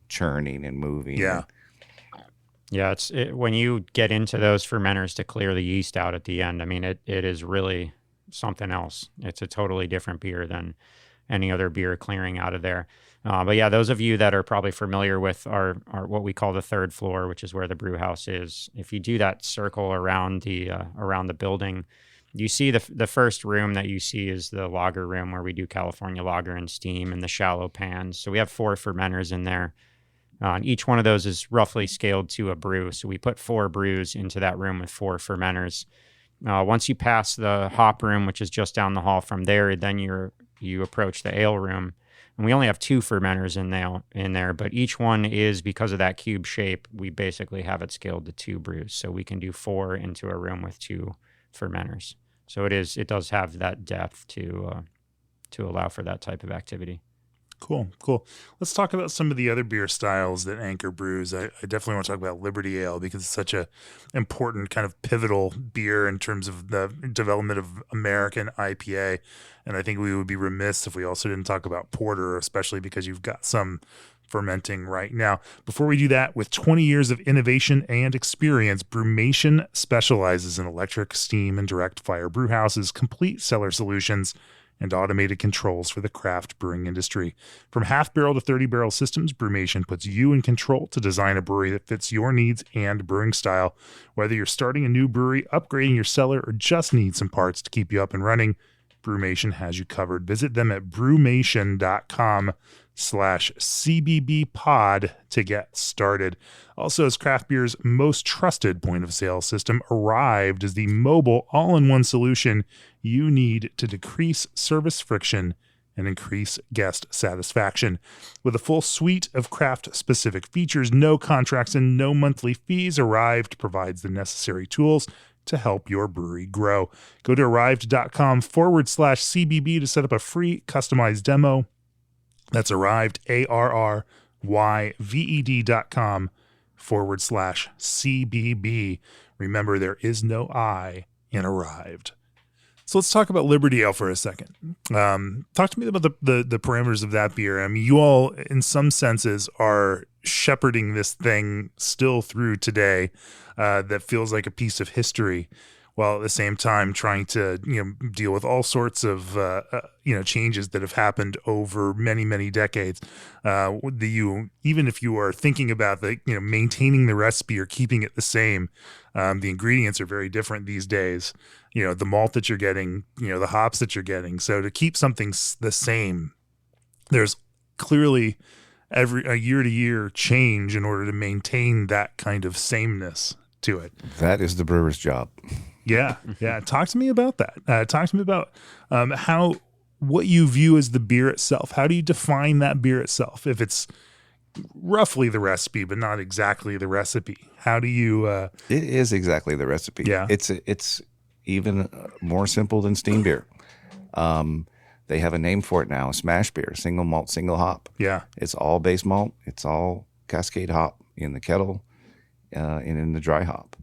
[SPEAKER 3] churning and moving.
[SPEAKER 1] Yeah.
[SPEAKER 2] Yeah, when you get into those fermenters to clear the yeast out at the end, I mean, it is really something else. It's a totally different beer than any other beer clearing out of there. But yeah, those of you that are probably familiar with our what we call the third floor, which is where the brew house is, if you do that circle around the building, you see the first room that you see is the lager room where we do California lager and steam and the shallow pans. So we have 4 fermenters in there. And each one of those is roughly scaled to a brew. So we put 4 brews into that room with 4 fermenters. Once you pass the hop room, which is just down the hall from there, then you approach the ale room. And we only have 2 fermenters in there, but each one is, because of that cube shape, we basically have it scaled to 2 brews. So we can do 4 into a room with 2 fermenters. So it does have that depth to allow for that type of activity.
[SPEAKER 1] Cool. Let's talk about some of the other beer styles that Anchor brews. I definitely want to talk about Liberty Ale because it's such a important kind of pivotal beer in terms of the development of American IPA. And I think we would be remiss if we also didn't talk about Porter, especially because you've got some fermenting right now. Before we do that, with 20 years of innovation and experience, Brewmation specializes in electric, steam, and direct fire brew houses, complete cellar solutions, and automated controls for the craft brewing industry. From half-barrel to 30-barrel systems, Brewmation puts you in control to design a brewery that fits your needs and brewing style. Whether you're starting a new brewery, upgrading your cellar, or just need some parts to keep you up and running, Brewmation has you covered. Visit them at brewmation.com/CBBpod to get started. Also, as craft beer's most trusted point-of-sale system, Arrived is the mobile all-in-one solution you need to decrease service friction and increase guest satisfaction. With a full suite of craft-specific features, no contracts, and no monthly fees, Arrived provides the necessary tools to help your brewery grow. Go to arrived.com/CBB to set up a free customized demo. That's Arrived, ARRYVED.com/CBB. Remember, there is no I in Arrived. So let's talk about Liberty Ale for a second. Talk to me about the parameters of that beer. I mean, you all, in some senses, are shepherding this thing still through today that feels like a piece of history, while at the same time trying to deal with all sorts of changes that have happened over many, many decades. Even if you are thinking about maintaining the recipe or keeping it the same, the ingredients are very different these days. The malt that you're getting, the hops that you're getting. So to keep something the same, there's clearly a year-to-year change in order to maintain that kind of sameness to it.
[SPEAKER 3] That is the brewer's job.
[SPEAKER 1] Yeah. Talk to me about that. Talk to me about what you view as the beer itself. How do you define that beer itself? If it's roughly the recipe, but not exactly the recipe, how do you?
[SPEAKER 3] It is exactly the recipe.
[SPEAKER 1] Yeah.
[SPEAKER 3] It's even more simple than steam beer. They have a name for it now: smash beer, single malt, single hop.
[SPEAKER 1] Yeah.
[SPEAKER 3] It's all base malt. It's all Cascade hop in the kettle and in the dry hop.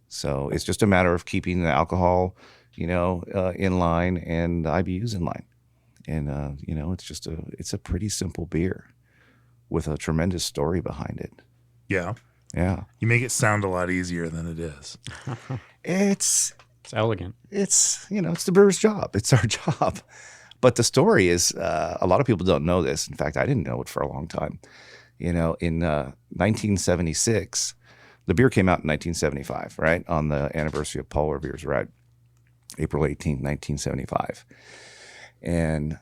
[SPEAKER 3] So it's just a matter of keeping the alcohol, in line and the IBUs in line. And it's a pretty simple beer with a tremendous story behind it.
[SPEAKER 1] Yeah.
[SPEAKER 3] Yeah.
[SPEAKER 1] You make it sound a lot easier than it is.
[SPEAKER 3] It's
[SPEAKER 2] elegant.
[SPEAKER 3] It's the brewer's job. It's our job. But the story is, a lot of people don't know this. In fact, I didn't know it for a long time. In 1976, the beer came out in 1975, right? On the anniversary of Paul Revere's ride, April 18, 1975. And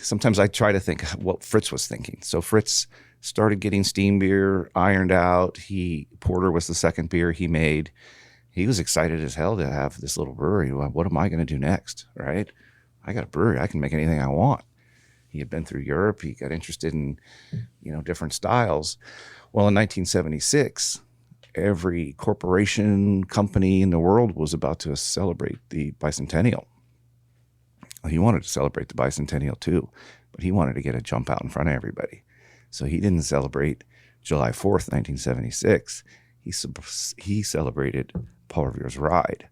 [SPEAKER 3] sometimes I try to think what Fritz was thinking. So Fritz started getting steam beer ironed out. Porter was the second beer he made. He was excited as hell to have this little brewery. What am I going to do next, right? I got a brewery. I can make anything I want. He had been through Europe. He got interested in, different styles. Well, in 1976, every corporation, company in the world was about to celebrate the bicentennial. He wanted to celebrate the bicentennial too, but he wanted to get a jump out in front of everybody. So he didn't celebrate July 4th, 1976. He celebrated Paul Revere's ride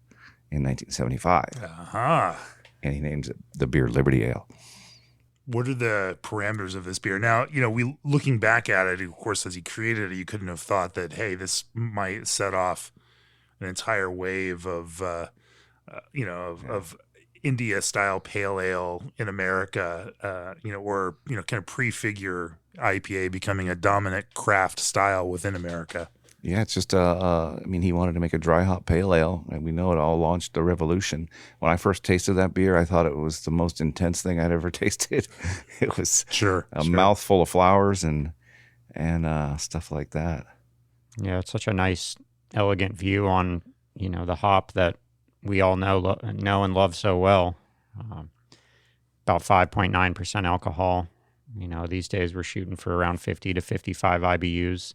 [SPEAKER 3] in 1975.
[SPEAKER 1] Uh-huh.
[SPEAKER 3] And he names it the beer Liberty Ale.
[SPEAKER 1] What are the parameters of this beer? Now, we looking back at it, of course, as he created it, you couldn't have thought that, hey, this might set off an entire wave of India style pale ale in America, or kind of prefigure IPA becoming a dominant craft style within America.
[SPEAKER 3] Yeah, it's just, he wanted to make a dry hop pale ale, and we know it all launched the revolution. When I first tasted that beer, I thought it was the most intense thing I'd ever tasted. It was a mouthful of flowers and stuff like that.
[SPEAKER 2] Yeah, it's such a nice, elegant view on, the hop that we all know and love so well. About 5.9% alcohol. These days we're shooting for around 50 to 55 IBUs.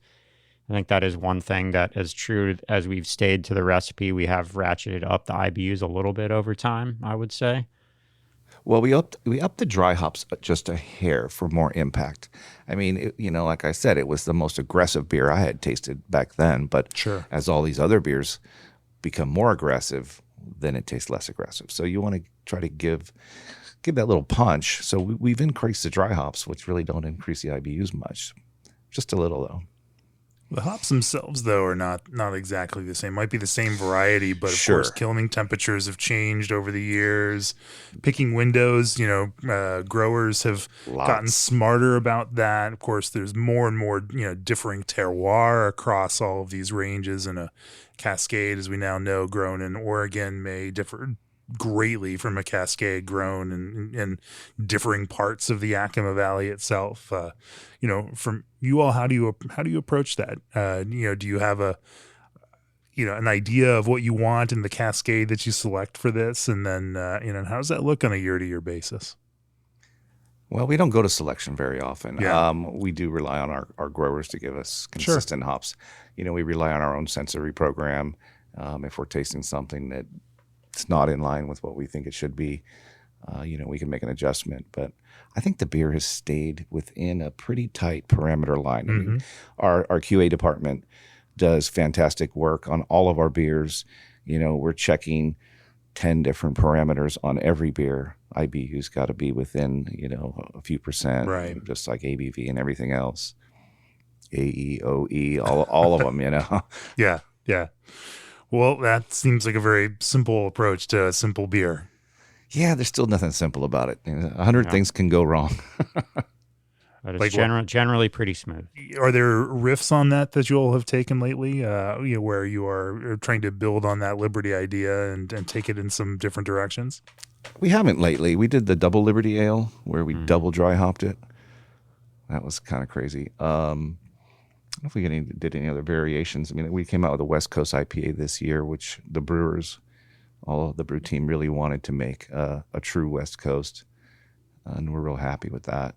[SPEAKER 2] I think that is one thing that, as true as we've stayed to the recipe, we have ratcheted up the IBUs a little bit over time, I would say.
[SPEAKER 3] Well, we upped the dry hops just a hair for more impact. Like I said, it was the most aggressive beer I had tasted back then. But as all these other beers become more aggressive, then it tastes less aggressive. So you want to try to give that little punch. So we've increased the dry hops, which really don't increase the IBUs much. Just a little, though.
[SPEAKER 1] The hops themselves, though, are not exactly the same. Might be the same variety, but of course, kilning temperatures have changed over the years. Picking windows, growers have gotten smarter about that. Of course, there's more and more, differing terroir across all of these ranges, and a Cascade, as we now know, grown in Oregon may differ greatly from a Cascade grown in differing parts of the Yakima Valley itself. From you all, how do you approach that? Do you have an idea of what you want in the Cascade that you select for this, and then how does that look on a year-to-year basis?
[SPEAKER 3] Well, we don't go to selection very often.
[SPEAKER 1] Yeah.
[SPEAKER 3] We do rely on our growers to give us consistent hops. We rely on our own sensory program. If we're tasting something that it's not in line with what we think it should be, we can make an adjustment. But I think the beer has stayed within a pretty tight parameter line.
[SPEAKER 1] Mm-hmm.
[SPEAKER 3] Our QA department does fantastic work on all of our beers. We're checking 10 different parameters on every beer. IBU's got to be within, a few percent,
[SPEAKER 1] right?
[SPEAKER 3] Just like ABV and everything else. AEOE, all of them,
[SPEAKER 1] Yeah. Well, that seems like a very simple approach to a simple beer.
[SPEAKER 3] Yeah, there's still nothing simple about it. 100 things can go wrong.
[SPEAKER 2] But it's generally pretty smooth.
[SPEAKER 1] Are there riffs on that you all have taken lately, where you are trying to build on that Liberty idea and take it in some different directions?
[SPEAKER 3] We haven't lately. We did the double Liberty Ale where we double dry hopped it. That was kind of crazy. I don't know if we did any other variations. We came out with a West Coast IPA this year, which the brewers, all of the brew team really wanted to make a true West Coast, and we're real happy with that.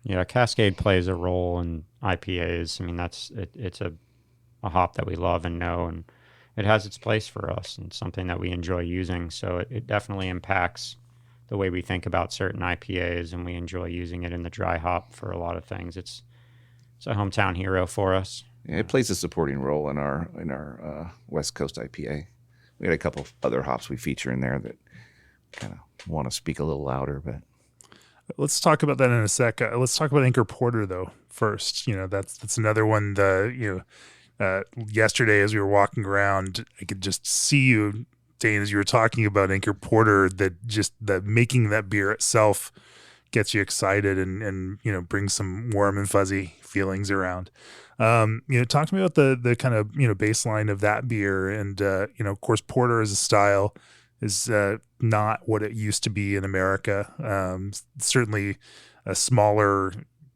[SPEAKER 2] Yeah, Cascade plays a role in IPAs. It's a hop that we love and know, and it has its place for us and something that we enjoy using. So it definitely impacts the way we think about certain IPAs, and we enjoy using it in the dry hop for a lot of things. It's a hometown hero for us.
[SPEAKER 3] Yeah, it plays a supporting role in our West Coast IPA. We had a couple of other hops we feature in there that kind of want to speak a little louder, but
[SPEAKER 1] Let's talk about that in a sec. Let's talk about Anchor Porter though first. That's another one. Yesterday as we were walking around, I could just see you, Dane, as you were talking about Anchor Porter. That making that beer itself gets you excited and brings some warm and fuzzy feelings around. Talk to me about the kind of baseline of that beer, and of course, porter as a style is not what it used to be in America. Certainly a smaller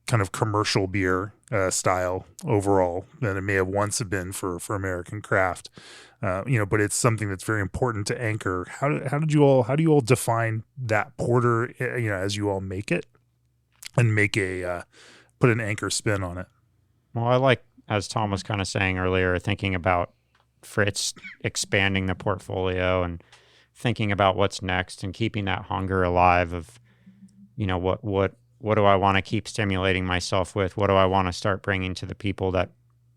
[SPEAKER 1] kind of commercial beer style overall than it may have once have been for American craft. But it's something that's very important to Anchor. How do you all define that porter, as you all make it, and make put an Anchor spin on it?
[SPEAKER 2] Well, I like, as Tom was kind of saying earlier, thinking about Fritz expanding the portfolio and thinking about what's next and keeping that hunger alive of, what do I want to keep stimulating myself with? What do I want to start bringing to the people that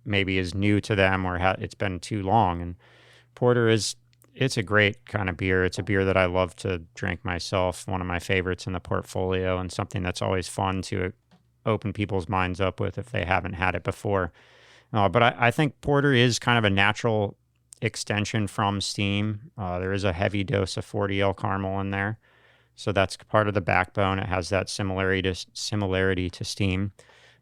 [SPEAKER 2] maybe is new to them or it's been too long? And porter it's a great kind of beer. It's a beer that I love to drink myself, one of my favorites in the portfolio, and something that's always fun to open people's minds up with if they haven't had it before. But I think porter is kind of a natural extension from steam. There is a heavy dose of 40L caramel in there, so that's part of the backbone. It has that similarity to steam.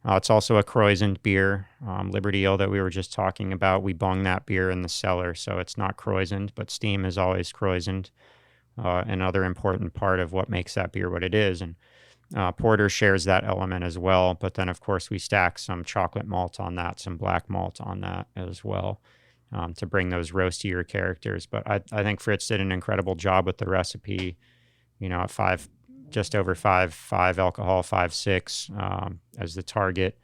[SPEAKER 2] It's also a croissant beer. Liberty Ale that we were just talking about, we bung that beer in the cellar, so it's not croissant, but steam is always croissant. Another important part of what makes that beer what it is. And porter shares that element as well, but then of course we stack some chocolate malt on that, some black malt on that as well, to bring those roastier characters. But I think Fritz did an incredible job with the recipe, at just over 5 alcohol, 5.6 as the target.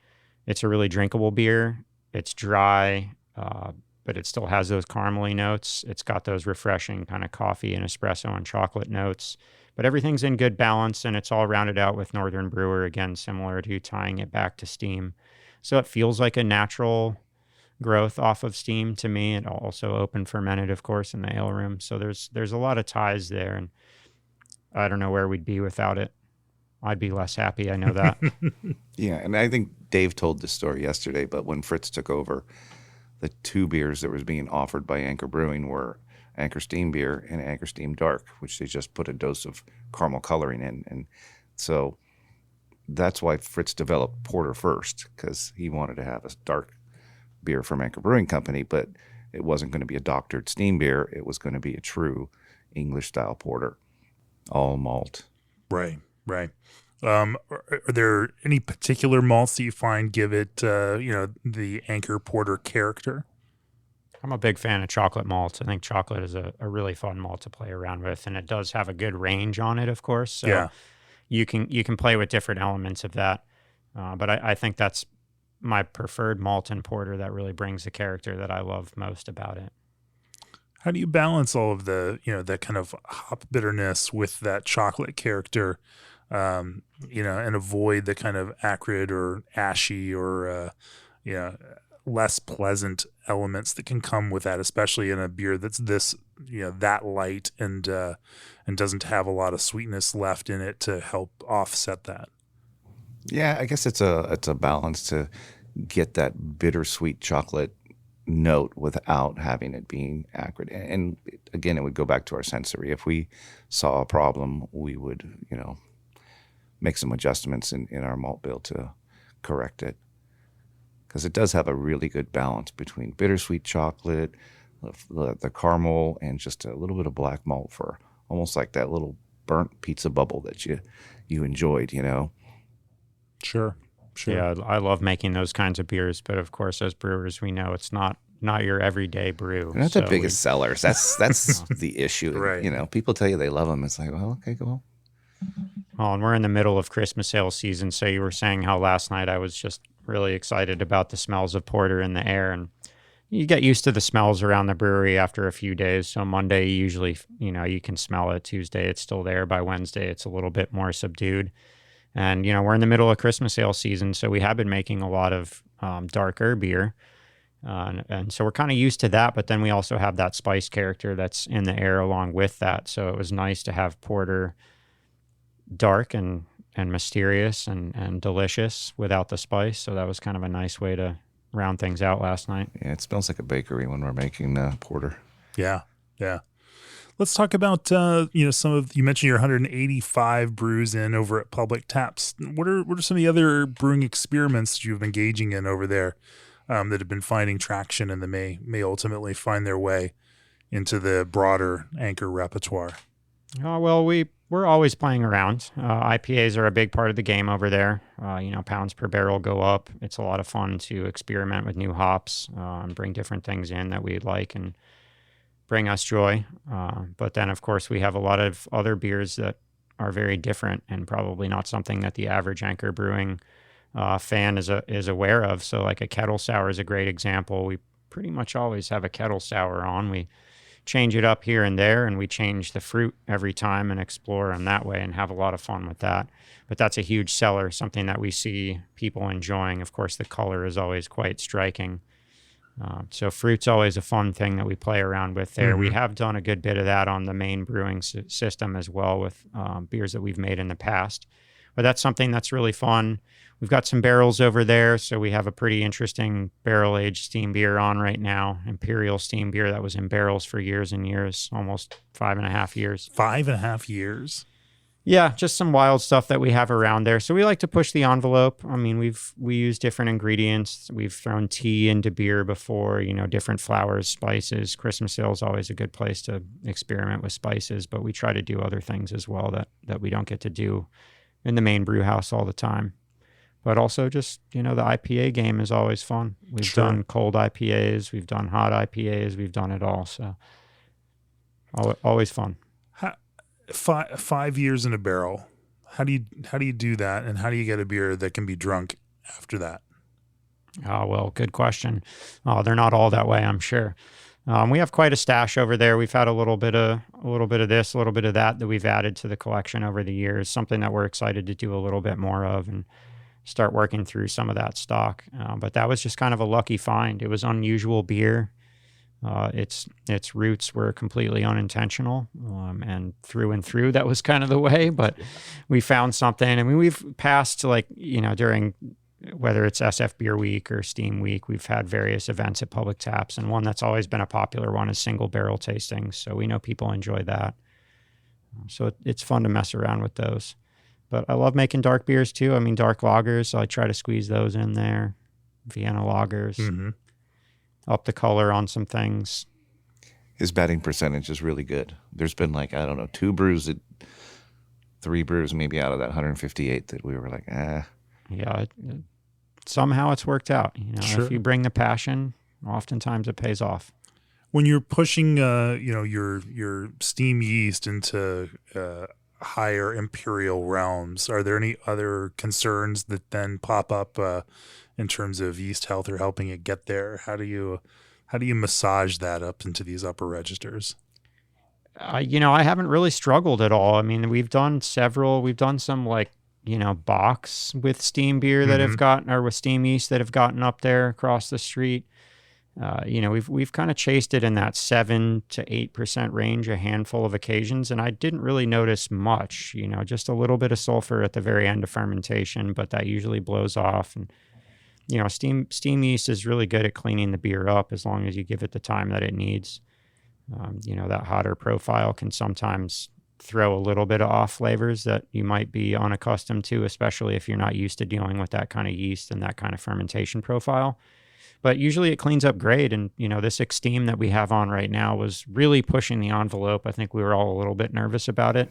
[SPEAKER 2] It's a really drinkable beer. It's dry, but it still has those caramely notes. It's got those refreshing kind of coffee and espresso and chocolate notes. But everything's in good balance, and it's all rounded out with Northern Brewer, again, similar to tying it back to steam. So it feels like a natural growth off of steam to me. It also open fermented, of course, in the ale room. So there's a lot of ties there, and I don't know where we'd be without it. I'd be less happy, I know that.
[SPEAKER 3] Yeah, and I think Dave told this story yesterday, but when Fritz took over, the two beers that was being offered by Anchor Brewing were Anchor Steam Beer and Anchor Steam Dark, which they just put a dose of caramel coloring in. And so that's why Fritz developed porter first, because he wanted to have a dark beer from Anchor Brewing Company, but it wasn't going to be a doctored steam beer. It was going to be a true English-style porter, all malt.
[SPEAKER 1] Right. Are there any particular malts that you find give it, the Anchor Porter character?
[SPEAKER 2] I'm a big fan of chocolate malts. I think chocolate is a really fun malt to play around with, and it does have a good range on it, of course. So
[SPEAKER 1] yeah.
[SPEAKER 2] You can play with different elements of that. But I think that's my preferred malt in porter that really brings the character that I love most about it.
[SPEAKER 1] How do you balance all of the, that kind of hop bitterness with that chocolate character, and avoid the kind of acrid or ashy or, less pleasant elements that can come with that, especially in a beer that's this, that light and doesn't have a lot of sweetness left in it to help offset that?
[SPEAKER 3] Yeah, I guess it's a balance to get that bittersweet chocolate note without having it being acrid. And again, it would go back to our sensory. If we saw a problem, we would, make some adjustments in our malt bill to correct it. Because it does have a really good balance between bittersweet chocolate, the caramel, and just a little bit of black malt for almost like that little burnt pizza bubble that you enjoyed,
[SPEAKER 1] Sure.
[SPEAKER 2] Yeah, I love making those kinds of beers, but of course, as brewers, we know it's not your everyday brew.
[SPEAKER 3] They're not the biggest sellers. That's the issue.
[SPEAKER 1] Right.
[SPEAKER 3] People tell you they love them. It's like, well, okay, go on.
[SPEAKER 2] Oh, and we're in the middle of Christmas sale season, so you were saying how last night I was just really excited about the smells of porter in the air, and you get used to the smells around the brewery after a few days. So Monday, usually, you can smell it. Tuesday, it's still there. By Wednesday, it's a little bit more subdued. And, we're in the middle of Christmas sale season, so we have been making a lot of darker beer. And so we're kind of used to that, but then we also have that spice character that's in the air along with that. So it was nice to have porter dark and and mysterious and delicious without the spice. So that was kind of a nice way to round things out last night.
[SPEAKER 3] Yeah, it smells like a bakery when we're making porter.
[SPEAKER 1] Yeah. Yeah. Let's talk about, you mentioned your 185 brews in over at Public Taps. What are some of the other brewing experiments that you've been engaging in over there that have been finding traction and that may ultimately find their way into the broader Anchor repertoire?
[SPEAKER 2] Well, we're always playing around. IPAs are a big part of the game over there. Pounds per barrel go up. It's a lot of fun to experiment with new hops and bring different things in that we like and bring us joy. But then, of course, we have a lot of other beers that are very different and probably not something that the average Anchor Brewing fan is aware of. So like a kettle sour is a great example. We pretty much always have a kettle sour on. We change it up here and there, and we change the fruit every time and explore in that way and have a lot of fun with that. But that's a huge seller, something that we see people enjoying. Of course, the color is always quite striking. So fruit's always a fun thing that we play around with there. Mm-hmm. We have done a good bit of that on the main brewing system as well with beers that we've made in the past. But that's something that's really fun. We've got some barrels over there, so we have a pretty interesting barrel-aged steam beer on right now, Imperial steam beer that was in barrels for years and years, almost 5.5 years.
[SPEAKER 1] 5.5 years?
[SPEAKER 2] Yeah, just some wild stuff that we have around there. So we like to push the envelope. I mean, we use different ingredients. We've thrown tea into beer before, different flowers, spices. Christmas Hill is always a good place to experiment with spices, but we try to do other things as well that we don't get to do in the main brew house all the time. But also just, the IPA game is always fun. We've done cold IPAs, we've done hot IPAs, we've done it all. So always fun.
[SPEAKER 1] 5 years in a barrel. How do you do that, and how do you get a beer that can be drunk after that?
[SPEAKER 2] Oh, well, good question. They're not all that way, I'm sure. We have quite a stash over there. We've had a little bit of this, a little bit of that we've added to the collection over the years. Something that we're excited to do a little bit more of and start working through some of that stock. But that was just kind of a lucky find. It was unusual beer. Its roots were completely unintentional, and through that was kind of the way. But we found something. I mean, we've passed during whether it's SF Beer Week or Steam Week, we've had various events at Public Taps, and one that's always been a popular one is single barrel tastings. So we know people enjoy that. So it's fun to mess around with those. But I love making dark beers too. I mean, dark lagers, so I try to squeeze those in there. Vienna lagers. Mm-hmm. Up the color on some things.
[SPEAKER 3] His batting percentage is really good. There's been 3 brews maybe out of that 158 that we were like,
[SPEAKER 2] Yeah, somehow it's worked out.
[SPEAKER 1] Sure.
[SPEAKER 2] If you bring the passion, oftentimes it pays off.
[SPEAKER 1] When you're pushing, your steam yeast into higher imperial realms, are there any other concerns that then pop up in terms of yeast health or helping it get there? How do you massage that up into these upper registers?
[SPEAKER 2] I haven't really struggled at all. I mean, we've done some box with steam beer that have gotten, or with steam yeast that have gotten up there across the street. We've kind of chased it in that 7 to 8% range a handful of occasions, and I didn't really notice much. Just a little bit of sulfur at the very end of fermentation, but that usually blows off. And steam yeast is really good at cleaning the beer up as long as you give it the time that it needs. That hotter profile can sometimes throw a little bit of off flavors that you might be unaccustomed to, especially if you're not used to dealing with that kind of yeast and that kind of fermentation profile. But usually it cleans up great. And, this Extreme that we have on right now was really pushing the envelope. I think we were all a little bit nervous about it.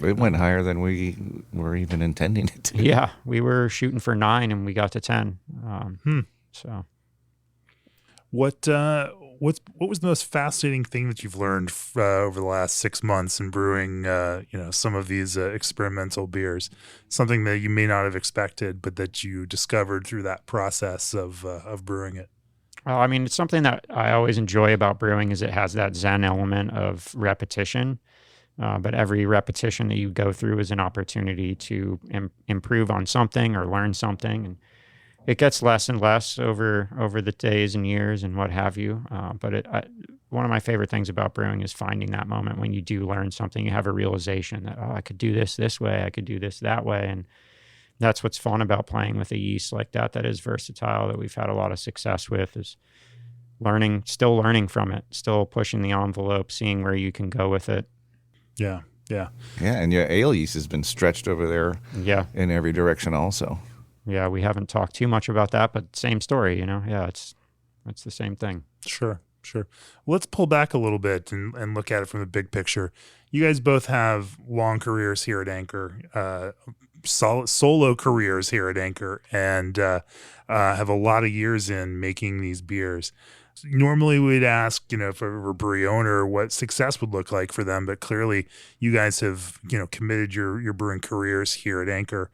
[SPEAKER 3] It went higher than we were even intending it to.
[SPEAKER 2] Yeah, we were shooting for 9 and we got to 10. So,
[SPEAKER 1] what was the most fascinating thing that you've learned over the last 6 months in brewing? Some of these experimental beers, something that you may not have expected, but that you discovered through that process of brewing it.
[SPEAKER 2] Well, I mean, it's something that I always enjoy about brewing is it has that Zen element of repetition. But every repetition that you go through is an opportunity to improve on something or learn something. And it gets less and less over the days and years and what have you. But one of my favorite things about brewing is finding that moment when you do learn something, you have a realization that, oh, I could do this way, I could do this that way. And that's what's fun about playing with a yeast like that, that is versatile, that we've had a lot of success with, is still learning from it, still pushing the envelope, seeing where you can go with it.
[SPEAKER 1] Yeah.
[SPEAKER 3] Yeah, and your ale yeast has been stretched over there in every direction also.
[SPEAKER 2] Yeah, we haven't talked too much about that, but same story, Yeah, it's the same thing.
[SPEAKER 1] Sure. Well, let's pull back a little bit and look at it from the big picture. You guys both have long careers here at Anchor, solo careers here at Anchor, and have a lot of years in making these beers. Normally we'd ask, for a brewery owner what success would look like for them, but clearly you guys have, committed your brewing careers here at Anchor.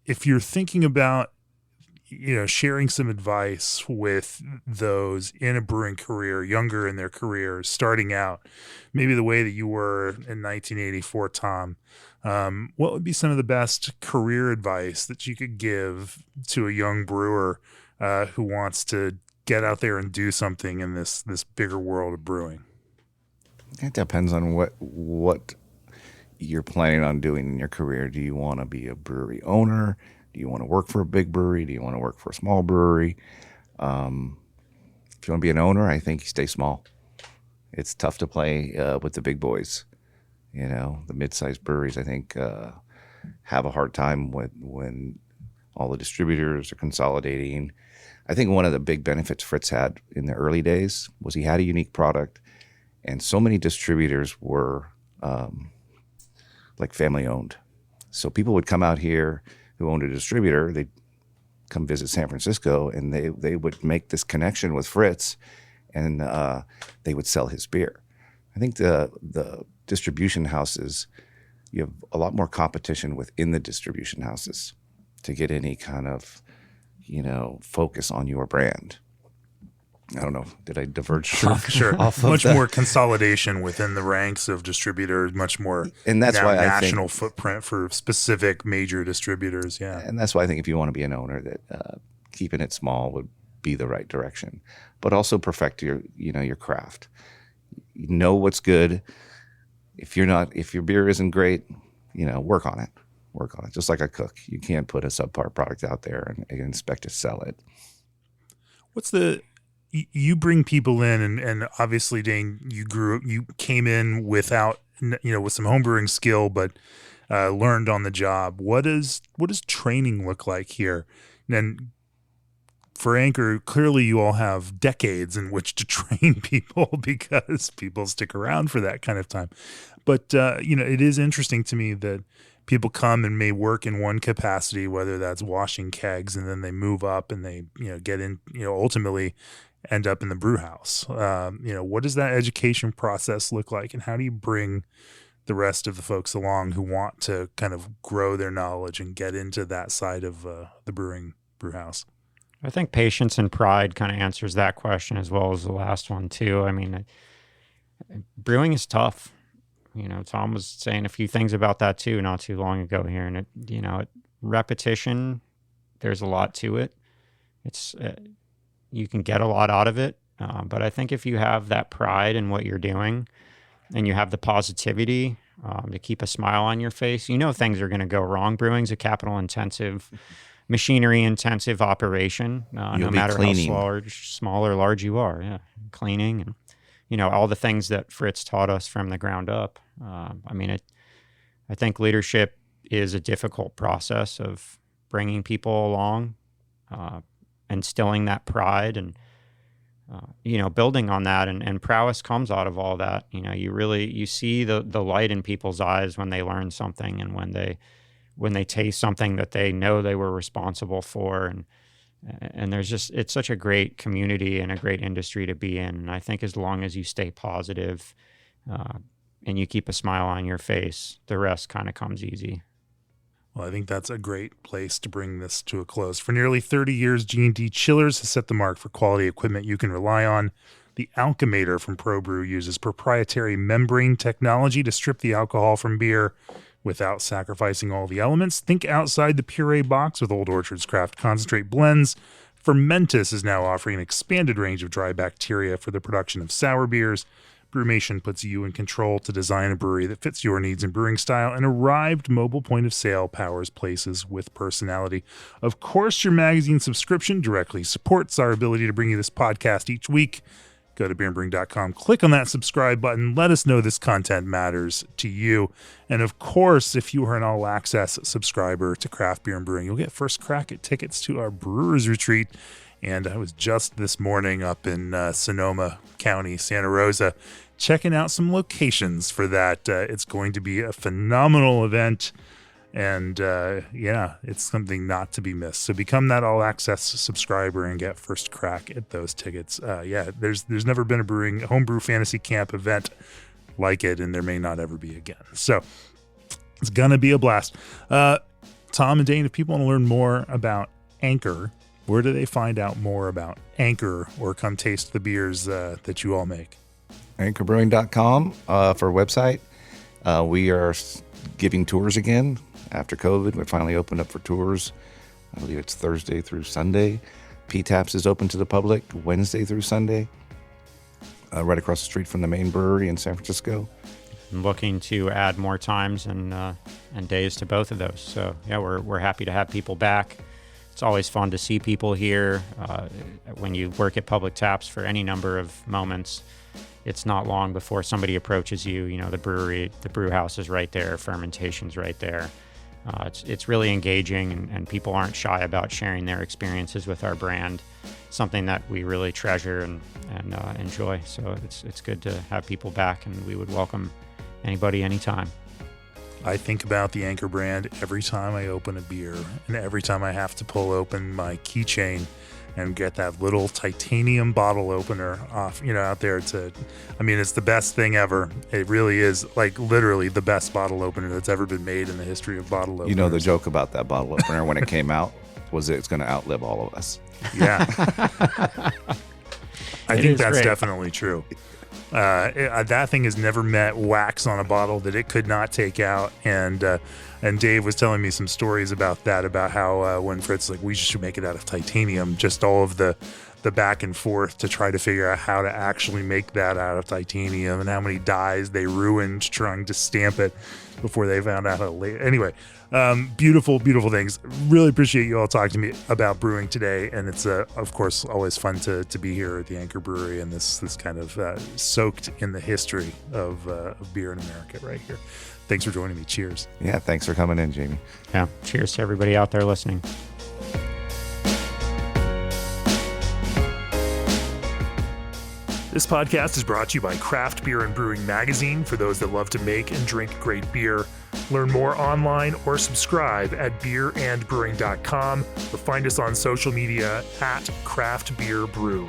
[SPEAKER 1] If you're thinking about, sharing some advice with those in a brewing career, younger in their careers, starting out, maybe the way that you were in 1984, Tom, what would be some of the best career advice that you could give to a young brewer who wants to get out there and do something in this bigger world of brewing?
[SPEAKER 3] It depends on what you're planning on doing in your career. Do you want to be a brewery owner? Do you want to work for a big brewery? Do you want to work for a small brewery? If you want to be an owner, I think you stay small. It's tough to play with the big boys. The mid-sized breweries, I think, have a hard time when all the distributors are consolidating. I think one of the big benefits Fritz had in the early days was he had a unique product, and so many distributors were like family owned. So people would come out here who owned a distributor, they'd come visit San Francisco, and they would make this connection with Fritz, and they would sell his beer. I think the distribution houses, you have a lot more competition within the distribution houses to get any kind of focus on your brand. I don't know. Did I diverge?
[SPEAKER 1] Sure. Much more consolidation within the ranks of distributors, much more
[SPEAKER 3] and that's why
[SPEAKER 1] national footprint for specific major distributors. Yeah.
[SPEAKER 3] And that's why I think if you want to be an owner, that keeping it small would be the right direction, but also perfect your craft. You know what's good. If your beer isn't great, work on it. Just like a cook. You can't put a subpar product out there and expect to sell it.
[SPEAKER 1] You bring people in, and obviously, Dane, you came in without, with some homebrewing skill, but learned on the job. What does training look like here? And for Anchor, clearly you all have decades in which to train people because people stick around for that kind of time. But, it is interesting to me that people come and may work in one capacity, whether that's washing kegs, and then they move up and they, get in, ultimately end up in the brew house. What does that education process look like, and how do you bring the rest of the folks along who want to kind of grow their knowledge and get into that side of the brew house?
[SPEAKER 2] I think patience and pride kind of answers that question as well as the last one too. I mean, brewing is tough. Tom was saying a few things about that too, not too long ago here. And repetition, there's a lot to it. It's, you can get a lot out of it. But I think if you have that pride in what you're doing and you have the positivity to keep a smile on your face, things are going to go wrong. Brewing's a capital intensive, machinery intensive operation, no matter
[SPEAKER 3] cleaning.
[SPEAKER 2] how small or large you are. Yeah. Cleaning and, all the things that Fritz taught us from the ground up. I think leadership is a difficult process of bringing people along, instilling that pride and, building on that, and prowess comes out of all that. You see the light in people's eyes when they learn something and when they taste something that they know they were responsible for. And it's such a great community and a great industry to be in. And I think as long as you stay positive, and you keep a smile on your face, the rest kind of comes easy.
[SPEAKER 1] Well, I think that's a great place to bring this to a close. For nearly 30 years, G&D Chillers has set the mark for quality equipment you can rely on. The Alchemator from ProBrew uses proprietary membrane technology to strip the alcohol from beer without sacrificing all the elements. Think outside the puree box with Old Orchard's craft concentrate blends Fermentus is now offering an expanded range of dry bacteria for the production of sour beers. Brewmation puts you in control to design a brewery that fits your needs and brewing style. An arrived mobile point of sale powers places with personality. Of course, your magazine subscription directly supports our ability to bring you this podcast each week. Go to beerandbrewing.com, click on that subscribe button. Let us know this content matters to you. And of course, if you are an all-access subscriber to Craft Beer and Brewing, you'll get first crack at tickets to our Brewers Retreat. And I was just this morning up in Sonoma County, Santa Rosa, checking out some locations for that. It's going to be a phenomenal event. And it's something not to be missed. So become that all-access subscriber and get first crack at those tickets. There's never been a homebrew fantasy camp event like it, and there may not ever be again. So it's gonna be a blast. Tom and Dane, if people want to learn more about Anchor, where do they find out more about Anchor or come taste the beers that you all make?
[SPEAKER 3] Anchorbrewing.com for a website. We are giving tours again after COVID. We finally opened up for tours. I believe it's Thursday through Sunday. P-Taps is open to the public Wednesday through Sunday, right across the street from the main brewery in San Francisco.
[SPEAKER 2] I'm looking to add more times and days to both of those. So yeah, we're happy to have people back. It's always fun to see people here. When you work at Public Taps for any number of moments, it's not long before somebody approaches you. You know, the brewery, the brew house is right there. Fermentation's right there. It's really engaging, and people aren't shy about sharing their experiences with our brand. Something that we really treasure and enjoy. So it's good to have people back, and we would welcome anybody anytime.
[SPEAKER 1] I think about the Anchor brand every time I open a beer, and every time I have to pull open my keychain and get that little titanium bottle opener off, out there it's the best thing ever. It really is, like, literally the best bottle opener that's ever been made in the history of bottle openers.
[SPEAKER 3] You know, the joke about that bottle opener when it came out was that it's going to outlive all of us.
[SPEAKER 1] Yeah. I think that's
[SPEAKER 2] great.
[SPEAKER 1] Definitely true. That thing has never met wax on a bottle that it could not take out. And Dave was telling me some stories about that, about how when Fritz we should make it out of titanium, just all of the back and forth to try to figure out how to actually make that out of titanium, and how many dyes they ruined trying to stamp it before they found out how late. Anyway, beautiful, beautiful things. Really appreciate you all talking to me about brewing today. And it's, of course, always fun to be here at the Anchor Brewery and this kind of soaked in the history of beer in America right here. Thanks for joining me. Cheers.
[SPEAKER 3] Yeah, thanks for coming in, Jamie.
[SPEAKER 2] Yeah, cheers to everybody out there listening.
[SPEAKER 1] This podcast is brought to you by Craft Beer and Brewing Magazine, for those that love to make and drink great beer. Learn more online or subscribe at beerandbrewing.com, or find us on social media at Craft Beer Brew.